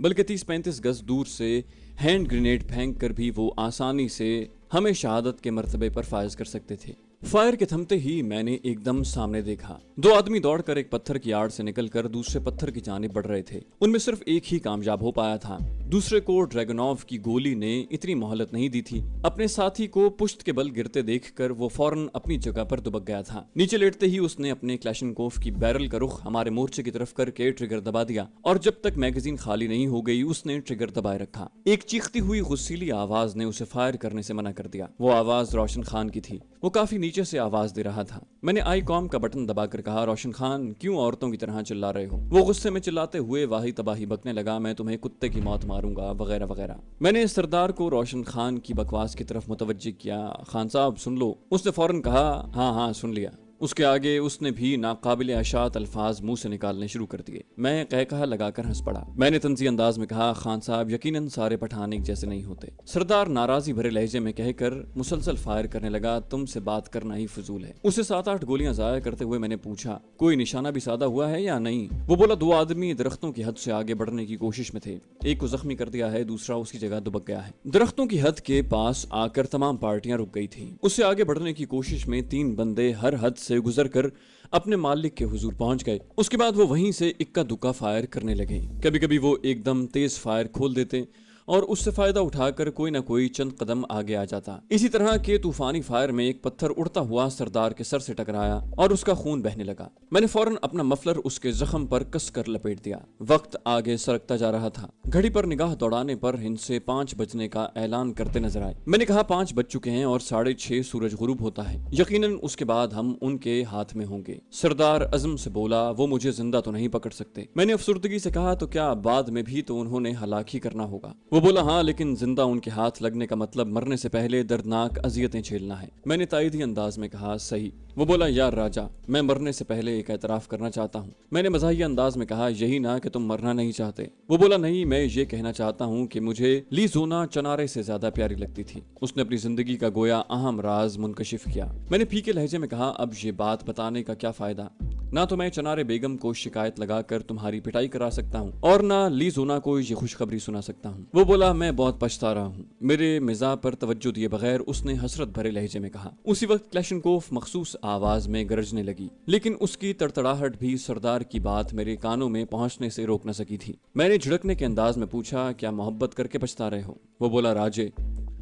बल्कि 30-35 गज दूर से हैंड ग्रेनेड फेंक कर भी वो आसानी से हमें शहादत के मर्तबे पर फायज कर सकते थे। फायर के थमते ही मैंने एकदम सामने देखा। 2 आदमी दौड़कर एक पत्थर की आड़ से निकलकर दूसरे पत्थर की जानिब बढ़ रहे थे। उनमें सिर्फ एक ही कामयाब हो पाया था। दूसरे को ड्रैगनोव की गोली ने इतनी मोहलत नहीं दी थी। अपने साथी को पुश्त के बल गिरते देखकर वो फौरन अपनी जगह पर दुबक गया था। नीचे लेटते ही उसने अपने क्लैशनकोफ की बैरल का रुख हमारे मोर्चे की तरफ करके ट्रिगर दबा दिया और जब तक मैगजीन खाली नहीं हो गई उसने ट्रिगर दबाए रखा। एक चीखती हुई गुस्सीली आवाज ने उसे फायर करने से मना कर दिया। वो आवाज रोशन खान की थी। वो काफी नीचे से आवाज दे रहा था। मैंने आई कॉम का बटन दबाकर कहा, रोशन खान क्यों औरतों की तरह चिल्ला रहे हो? वो गुस्से में चिल्लाते हुए वाही तबाही बकने लगा, मैं तुम्हें कुत्ते की मौत मारूंगा वगैरह वगैरह। मैंने सरदार को रोशन खान की बकवास की तरफ मुतवज्जिह किया। खान साहब सुन लो। उसने फौरन कहा, हाँ हाँ सुन लिया। उसके आगे उसने भी नाकाबिल अशात अल्फाज मुंह से निकालने शुरू कर दिए। मैं कहकहा लगाकर हंस पड़ा। मैंने तंजी अंदाज में कहा, खान साहब यकीनन सारे पठान एक जैसे नहीं होते। सरदार नाराजी भरे लहजे में कहकर मुसलसल फायर करने लगा, तुमसे बात करना ही फजूल है। उसे 7-8 गोलियां जाया करते हुए मैंने पूछा, कोई निशाना भी साधा हुआ है या नहीं? वो बोला, 2 आदमी दरख्तों की हद से आगे बढ़ने की कोशिश में थे। एक को जख्मी कर दिया है, दूसरा उसकी जगह दुबक गया है। दरख्तों की हद के पास आकर तमाम पार्टियां रुक गई थी। उससे आगे बढ़ने की कोशिश में 3 बंदे हर हद से गुजर कर अपने मालिक के हुजूर पहुंच गए। उसके बाद वो वहीं से इक्का दुक्का फायर करने लगे। कभी कभी वो एकदम तेज फायर खोल देते और उससे फायदा उठाकर कोई ना कोई चंद कदम आगे आ जाता। इसी तरह के तूफानी फायर में एक पत्थर उड़ता हुआ सरदार के सर से टकराया और उसका खून बहने लगा। मैंने फौरन अपना मफलर उसके जख्म पर कसकर लपेट दिया। वक्त आगे सरकता जा रहा था। घड़ी पर निगाह दौड़ाने पर हिंसे 5 बजने का ऐलान करते नजर आए। मैंने कहा 5 बज चुके हैं और 6:30 सूरज गुरूब होता है। यकीनन उसके बाद हम उनके हाथ में होंगे। सरदार अज़म से बोला, वो मुझे जिंदा तो नहीं पकड़ सकते। मैंने अफसुर्दगी से कहा, तो क्या बाद में भी तो उन्होंने हलाकी करना होगा? वो बोला, हाँ, लेकिन जिंदा उनके हाथ लगने का मतलब मरने से पहले दर्दनाक अजियतें झेलना है। मैंने तायदी अंदाज में कहा, सही। वो बोला, यार राजा, मैं मरने से पहले एक एतराफ करना चाहता हूँ। मैंने मज़ाहिया अंदाज में कहा, यही ना कि तुम मरना नहीं चाहते? वो बोला, नहीं, मैं ये कहना चाहता हूँ कि मुझे ली जोना चनारे से ज्यादा प्यारी लगती थी। उसने अपनी जिंदगी का गोया अहम राज मुनकशिफ किया। मैंने फीके लहजे में कहा, अब ये बात बताने का क्या फायदा? ना तो मैं चनारे बेगम को शिकायत लगाकर तुम्हारी पिटाई करा सकता हूँ और ना ली जोना को ये खुशखबरी सुना सकता हूँ। वो बोला, मैं बहुत पछता रहा हूँ। मेरे मिजाज पर तवज्जो दिए बगैर उसने हसरत भरे लहजे में कहा। उसी वक्त क्लैशनकोफ मखसूस आवाज में गरजने लगी, लेकिन उसकी तड़तड़ाहट भी सरदार की बात मेरे कानों में पहुंचने से रोक न सकी थी। मैंने झिड़कने के अंदाज में पूछा, क्या मोहब्बत करके पछता रहे हो? वो बोला, राजे,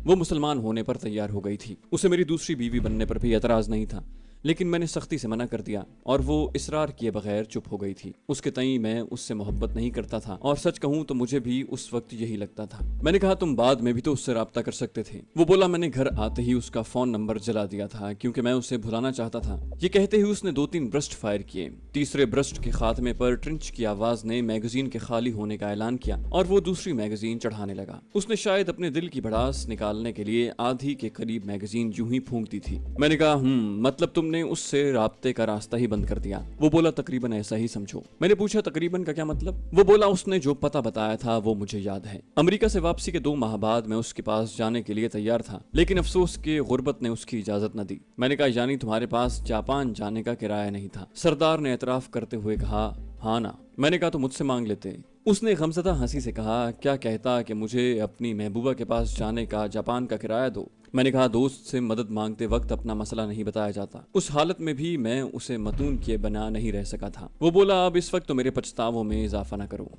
वो मुसलमान होने पर तैयार हो गई थी। उसे मेरी दूसरी बीवी बनने पर भी एतराज नहीं था, लेकिन मैंने सख्ती से मना कर दिया और वो इसरार किए बगैर चुप हो गई थी। उसके तई मैं उससे मोहब्बत नहीं करता था और सच कहूं तो मुझे भी उस वक्त यही लगता था। मैंने कहा, तुम बाद में भी तो उससे राब्ता कर सकते थे। वो बोला, मैंने घर आते ही उसका फोन नंबर जला दिया था क्योंकि मैं उसे भुलाना चाहता था। ये कहते ही उसने 2-3 ब्रस्ट फायर किए। तीसरे ब्रस्ट के खात्मे पर ट्रिंच की आवाज ने मैगजीन के खाली होने का ऐलान किया और वो दूसरी मैगजीन चढ़ाने लगा। उसने शायद अपने दिल की भड़ास निकालने के लिए आधी के करीब मैगजीन यूं ही फूंक दी थी। मैंने कहा, मतलब तुमने उससे राब्ते का रास्ता ही बंद कर दिया? वो बोला, तकरीबन ऐसा ही समझो। मैंने पूछा, तकरीबन का क्या मतलब? वो बोला, उसने जो पता बताया था वो मुझे याद है। अमेरिका से वापसी के 2 माह बाद मैं उसके पास जाने के लिए तैयार था, लेकिन अफसोस के गुर्बत ने उसकी इजाजत न दी। मैंने कहा, यानी तुम्हारे पास जापान जाने का किराया नहीं था? सरदार ने एतराफ करते हुए कहा, हाँ ना। मैंने कहा, तो मुझसे मांग लेते। उसने गमज़दा हंसी से कहा, क्या कहता कि मुझे अपनी महबूबा के पास जाने का जापान का किराया दो। मैंने कहा, दोस्त से मदद मांगते वक्त अपना मसला नहीं बताया जाता। उस हालत में भी मैं उसे मतून किए बना नहीं रह सका था। वो बोला, अब इस वक्त तो मेरे पछतावों में इजाफा न करो।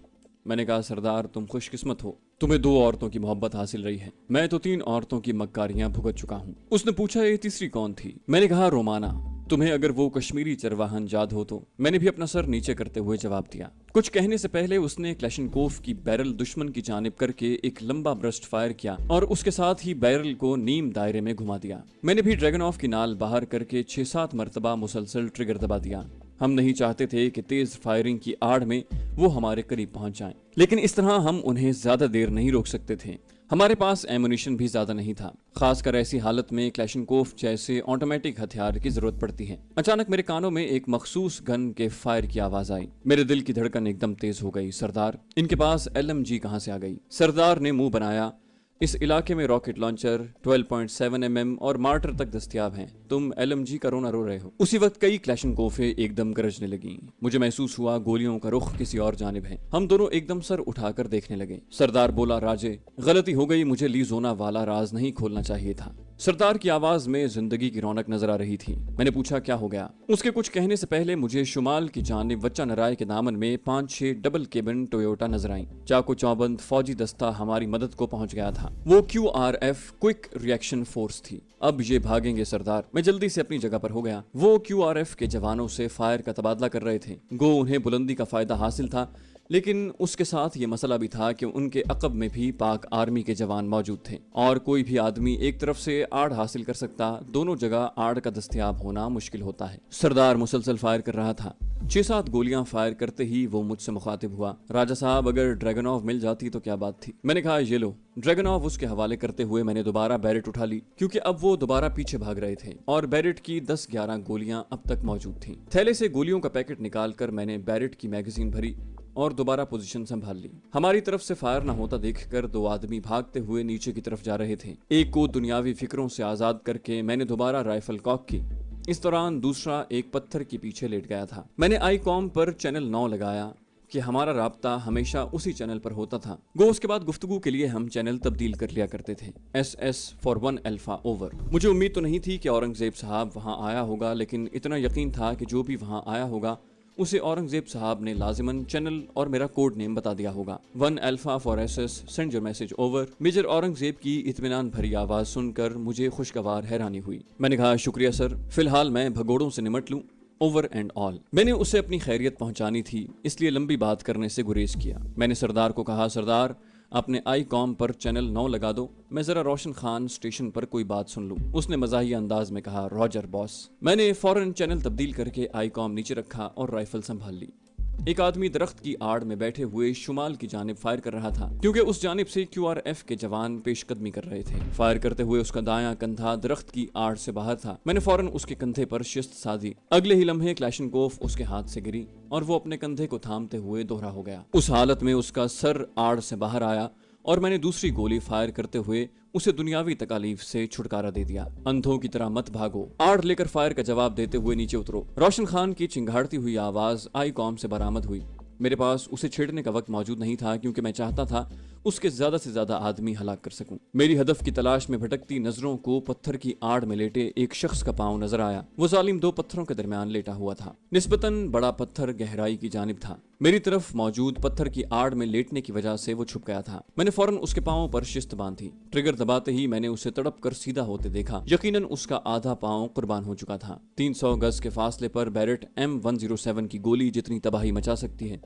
मैंने कहा, सरदार, तुम खुशकिस्मत हो, तुम्हें 2 औरतों की मोहब्बत हासिल रही है। मैं तो 3 औरतों की मक्कारियां भुगत चुका हूँ। उसने पूछा, ये तीसरी कौन थी? मैंने कहा, रोमाना। तुम्हें अगर वो कश्मीरी चरवाहन याद हो तो? मैंने भी अपना सर नीचे करते हुए जवाब दिया। कुछ कहने से पहले उसने क्लैशनकोफ की बैरल दुश्मन की जानिब करके एक लंबा ब्रस्ट फायर किया और उसके साथ ही बैरल को नीम दायरे में घुमा दिया। मैंने भी ड्रैगनऑफ की नाल बाहर करके 6-7 मरतबा मुसलसल ट्रिगर दबा दिया। हम नहीं चाहते थे कि तेज फायरिंग की आड़ में वो हमारे करीब पहुंच जाएं, लेकिन इस तरह हम उन्हें ज्यादा देर नहीं रोक सकते थे। हमारे पास एमुनिशन भी ज्यादा नहीं था, खासकर ऐसी हालत में क्लैशनकोफ जैसे ऑटोमेटिक हथियार की जरूरत पड़ती है। अचानक मेरे कानों में एक मखसूस गन के फायर की आवाज आई। मेरे दिल की धड़कन एकदम तेज हो गई। सरदार, इनके पास LMG कहां से आ गई? सरदार ने मुंह बनाया, इस इलाके में रॉकेट लॉन्चर 12.7 mm और मार्टर तक दस्तयाब हैं। तुम LMG का रोना रो रहे हो। उसी वक्त कई क्लैशनकोफें एकदम गरजने लगी। मुझे महसूस हुआ गोलियों का रुख किसी और जानिब है। हम दोनों एकदम सर उठाकर देखने लगे। सरदार बोला, राजे, गलती हो गई, मुझे ली जोना वाला राज नहीं खोलना चाहिए था। सरदार की आवाज में जिंदगी की रौनक नजर आ रही थी। मैंने पूछा, क्या हो गया? उसके कुछ कहने से पहले मुझे शुमाल की जानिब वच्चा नराय के दामन में 5-6 डबल केबिन टोयोटा नजर आई। चाको चौबंद फौजी दस्ता हमारी मदद को पहुंच गया था। वो QRF क्विक रिएक्शन फोर्स थी। अब ये भागेंगे सरदार। मैं जल्दी से अपनी जगह पर हो गया। वो QRF के जवानों से फायर का तबादला कर रहे थे। गो उन्हें बुलंदी का फायदा हासिल था, लेकिन उसके साथ ये मसला भी था कि उनके अकब में भी पाक आर्मी के जवान मौजूद थे और कोई भी आदमी एक तरफ से आड़ हासिल कर सकता, दोनों जगह आड़ का दस्तयाब होना मुश्किल होता है। सरदार मुसलसल फायर कर रहा था। 6-7 गोलियां फायर करते ही वो मुझसे मुखातिब हुआ, राजा साहब, अगर ड्रैगनऑफ मिल जाती तो क्या बात थी? मैंने कहा, ये लो। ड्रैगनऑफ उसके हवाले करते हुए मैंने दोबारा बैरेट उठा ली, क्योंकि अब वो दोबारा पीछे भाग रहे थे और बैरेट की 10-11 गोलियां अब तक मौजूद थीं। थैले से गोलियों का पैकेट निकालकर मैंने बैरेट की मैगजीन भरी और दोबारा पोजीशन संभाल ली। हमारी तरफ से फायर न होता देखकर 2 आदमी भागते हुए नीचे की तरफ जा रहे थे। एक को दुनियावी फिक्रों से आजाद करके मैंने दोबारा राइफल कॉक की। इस दौरान दूसरा एक पत्थर के पीछे लेट गया था। मैंने ICOM पर चैनल 9 लगाया। कि हमारा राब्ता हमेशा उसी चैनल पर होता था। गो उसके बाद गुफ्तगू के लिए हम चैनल तब्दील कर लिया करते थे। SS for 1 Alpha over। मुझे उम्मीद तो नहीं थी कि औरंगजेब साहब वहाँ आया होगा, लेकिन इतना यकीन था कि जो भी वहाँ आया होगा उसे औरंगजेब साहब ने लाजिमन चैनल और मेरा कोड नेम बता दिया होगा। 1 Alpha for SS, send your message over. Major Aurangzeb की इत्मीनान भरी आवाज सुनकर मुझे खुशगवार हैरानी हुई। मैंने कहा, शुक्रिया सर, फिलहाल मैं भगोड़ों से निमट लूं। Over and all. मैंने उसे अपनी खैरियत पहुंचानी थी, इसलिए लंबी बात करने से गुरेज किया। मैंने सरदार को कहा, सरदार अपने आई कॉम पर चैनल 9 लगा दो, मैं जरा रोशन खान स्टेशन पर कोई बात सुन लूं। उसने मजाहिया अंदाज में कहा, रॉजर बॉस। मैंने फौरन चैनल तब्दील करके आई कॉम नीचे रखा और राइफल संभाल ली। एक आदमी दरख्त की आड़ में बैठे हुए शुमाल की जानिब फायर कर रहा था, क्योंकि उस जानिब से QRF के जवान पेशकदमी कर रहे थे। फायर करते हुए उसका दायां कंधा दरख्त की आड़ से बाहर था। मैंने फौरन उसके कंधे पर शिस्त साधी। अगले ही लम्हे क्लैशनकोफ उसके हाथ से गिरी और वो अपने कंधे को थामते हुए दोहरा हो गया। उस हालत में उसका सर आड़ से बाहर आया और मैंने दूसरी गोली फायर करते हुए उसे दुनियावी तकालीफ से छुटकारा दे दिया। अंधों की तरह मत भागो, आड़ लेकर फायर का जवाब देते हुए नीचे उतरो। रोशन खान की चिंगाड़ती हुई आवाज आई कॉम से बरामद हुई। मेरे पास उसे छेड़ने का वक्त मौजूद नहीं था, क्योंकि मैं चाहता था उसके ज्यादा से ज्यादा आदमी हलाक कर सकूं। मेरी हदफ की तलाश में भटकती नजरों को पत्थर की आड़ में लेटे एक शख्स का पांव नजर आया। वो जालिम 2 पत्थरों के दरमियान लेटा हुआ था। निस्बतन बड़ा पत्थर गहराई की जानिब था। मेरी तरफ मौजूद पत्थर की आड़ में लेटने की वजह से वो छुप गया था। मैंने फौरन उसके पांवों पर शिस्त बांधी। ट्रिगर दबाते ही मैंने उसे तड़प कर सीधा होते देखा। यकीनन उसका आधा पांव कुर्बान हो चुका था। 300 गज के फासले पर बैरेट M107 की गोली जितनी तबाही मचा सकती है,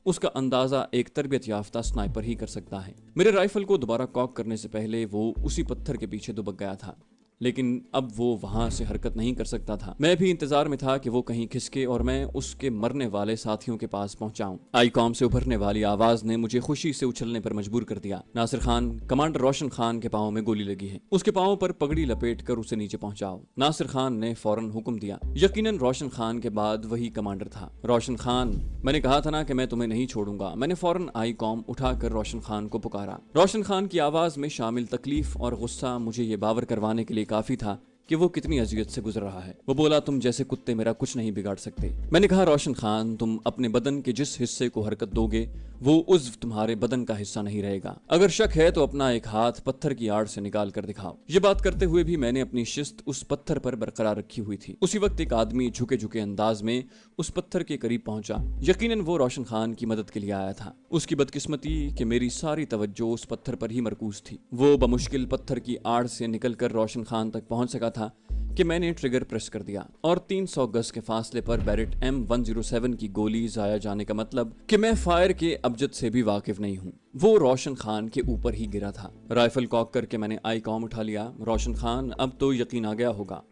उसका अंदाजा एक तरबियत याफ्ता स्नाइपर ही कर सकता है। मेरे राइफल को दोबारा कॉक करने से पहले वो उसी पत्थर के पीछे दुबक गया था, लेकिन अब वो वहां से हरकत नहीं कर सकता था। मैं भी इंतजार में था कि वो कहीं खिसके और मैं उसके मरने वाले साथियों के पास पहुंचाऊं। आई कॉम से उभरने वाली आवाज ने मुझे खुशी से उछलने पर मजबूर कर दिया। नासिर खान, कमांडर रोशन खान के पांव में गोली लगी है, उसके पांव पर पगड़ी लपेट कर उसे नीचे पहुंचाओ। नासिर खान ने फौरन हुक्म दिया। यकीनन रोशन खान के बाद वही कमांडर था। रोशन खान, मैंने कहा था ना कि मैं तुम्हें नहीं छोड़ूंगा। मैंने फौरन आई कॉम उठाकर रोशन खान को पुकारा। रोशन खान की आवाज में शामिल तकलीफ और गुस्सा मुझे ये बावर करवाने के लिए काफी था कि वो कितनी अजियत से गुजर रहा है। वो बोला, तुम जैसे कुत्ते मेरा कुछ नहीं बिगाड़ सकते। मैंने कहा, रोशन खान, तुम अपने बदन के जिस हिस्से को हरकत दोगे वो उज़्व तुम्हारे बदन का हिस्सा नहीं रहेगा। अगर शक है तो अपना एक हाथ पत्थर की आड़ से निकाल कर दिखाओ। ये बात करते हुए भी मैंने अपनी शिस्त उस पत्थर पर बरकरार रखी हुई थी। उसी वक्त एक आदमी झुके झुके अंदाज में उस पत्थर के करीब पहुंचा। यकीनन वो रोशन खान की मदद के लिए आया था। उसकी बदकिस्मती कि मेरी सारी तवज्जो उस पत्थर पर ही मरकूज थी। वो बमुश्किल पत्थर की आड़ से निकलकर रोशन खान तक पहुंच सका था कि मैंने ट्रिगर प्रेस कर दिया और 300 गज के फासले पर बैरेट M107 की गोली जाया जाने का मतलब कि मैं फायर के अबजद से भी वाकिफ नहीं हूँ। वो रोशन खान के ऊपर ही गिरा था। राइफल कॉक करके मैंने आई कॉम उठा लिया। रोशन खान, अब तो यकीन आ गया होगा।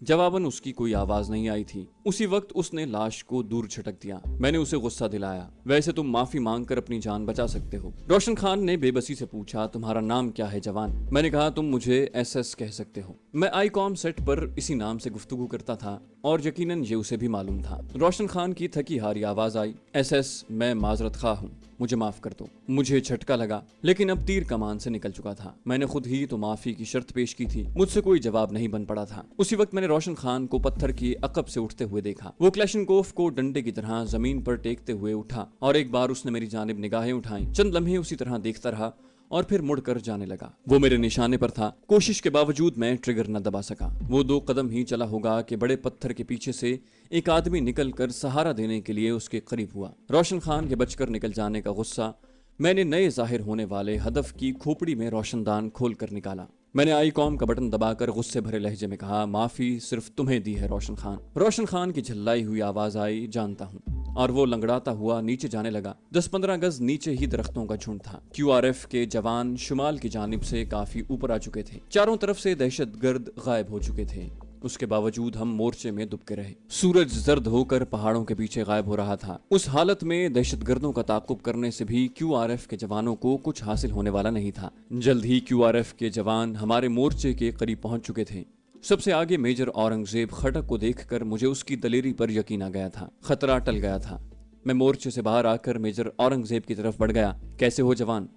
जवाबन उसकी कोई आवाज नहीं आई थी। उसी वक्त उसने लाश को दूर झटक दिया। मैंने उसे गुस्सा दिलाया, वैसे तुम माफी मांगकर अपनी जान बचा सकते हो। रोशन खान ने बेबसी से पूछा, तुम्हारा नाम क्या है जवान? मैंने कहा, तुम मुझे SS कह सकते हो। मैं आई कॉम सेट पर इसी नाम से गुफ्तगू करता था और यकीनन ये उसे भी मालूम था। रोशन खान की थकी हारी आवाज आई, SS, मैं माजरत खा हूँ, मुझे माफ कर दो। मुझे झटका लगा, लेकिन अब तीर कमान से निकल चुका था। मैंने खुद ही तो माफी की शर्त पेश की थी, मुझसे कोई जवाब नहीं बन पड़ा था। उसी वक्त मैंने रोशन खान को पत्थर की अकब से उठते हुए देखा। वो क्लैशनकोफ को डंडे की तरह जमीन पर टेकते हुए उठा और एक बार उसने मेरी जानिब निगाहें उठाई। चंद लम्हे उसी तरह देखता रहा और फिर मुड़कर जाने लगा। वो मेरे निशाने पर था। कोशिश के बावजूद मैं ट्रिगर न दबा सका। वो 2 कदम ही चला होगा कि बड़े पत्थर के पीछे से एक आदमी निकलकर सहारा देने के लिए उसके करीब हुआ। रोशन खान के बचकर निकल जाने का गुस्सा मैंने नए जाहिर होने वाले हदफ की खोपड़ी में रोशनदान खोल कर निकाला। मैंने आई कॉम का बटन दबाकर गुस्से भरे लहजे में कहा, माफी सिर्फ तुम्हें दी है रोशन खान। रोशन खान की झल्लाई हुई आवाज आई, जानता हूँ, और वो लंगड़ाता हुआ नीचे जाने लगा। 10-15 गज नीचे ही दरख्तों का झुंड था। QRF के जवान शुमाल की जानिब से काफी ऊपर आ चुके थे। चारों तरफ से दहशतगर्द गायब हो चुके थे। उसके बावजूद हम मोर्चे में दुबके रहे। सूरज जर्द होकर पहाड़ों के पीछे गायब हो रहा था। उस हालत में दहशतगर्दों का ताकुब करने से भी QRF के जवानों को कुछ हासिल होने वाला नहीं था। जल्द ही QRF के जवान हमारे मोर्चे के करीब पहुंच चुके थे। सबसे आगे मेजर औरंगजेब खटक को देखकर मुझे उसकी दलेरी पर यकीन आ गया था। खतरा टल गया था। मैं मोर्चे से बाहर आकर मेजर औरंगजेब की तरफ बढ़ गया। कैसे हो जवान?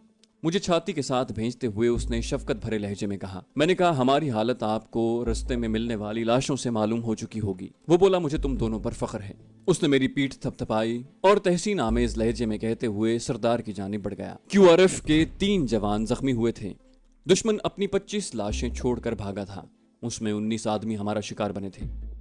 मुझे छाती के साथ भेजते हुए उसने शफकत भरे लहजे में कहा। मैंने कहा, हमारी हालत आपको रास्ते में मिलने वाली लाशों से मालूम हो चुकी होगी। वो बोला, मुझे तुम दोनों पर फख्र है। उसने मेरी पीठ थपथपाई और तहसीन आमेज लहजे में कहते हुए सरदार की जानिब बढ़ गया। QRF के 3 जवान जख्मी हुए थे। दुश्मन अपनी 25 लाशें छोड़कर भागा था। उसमें 19 आदमी हमारा शिकार बने थे।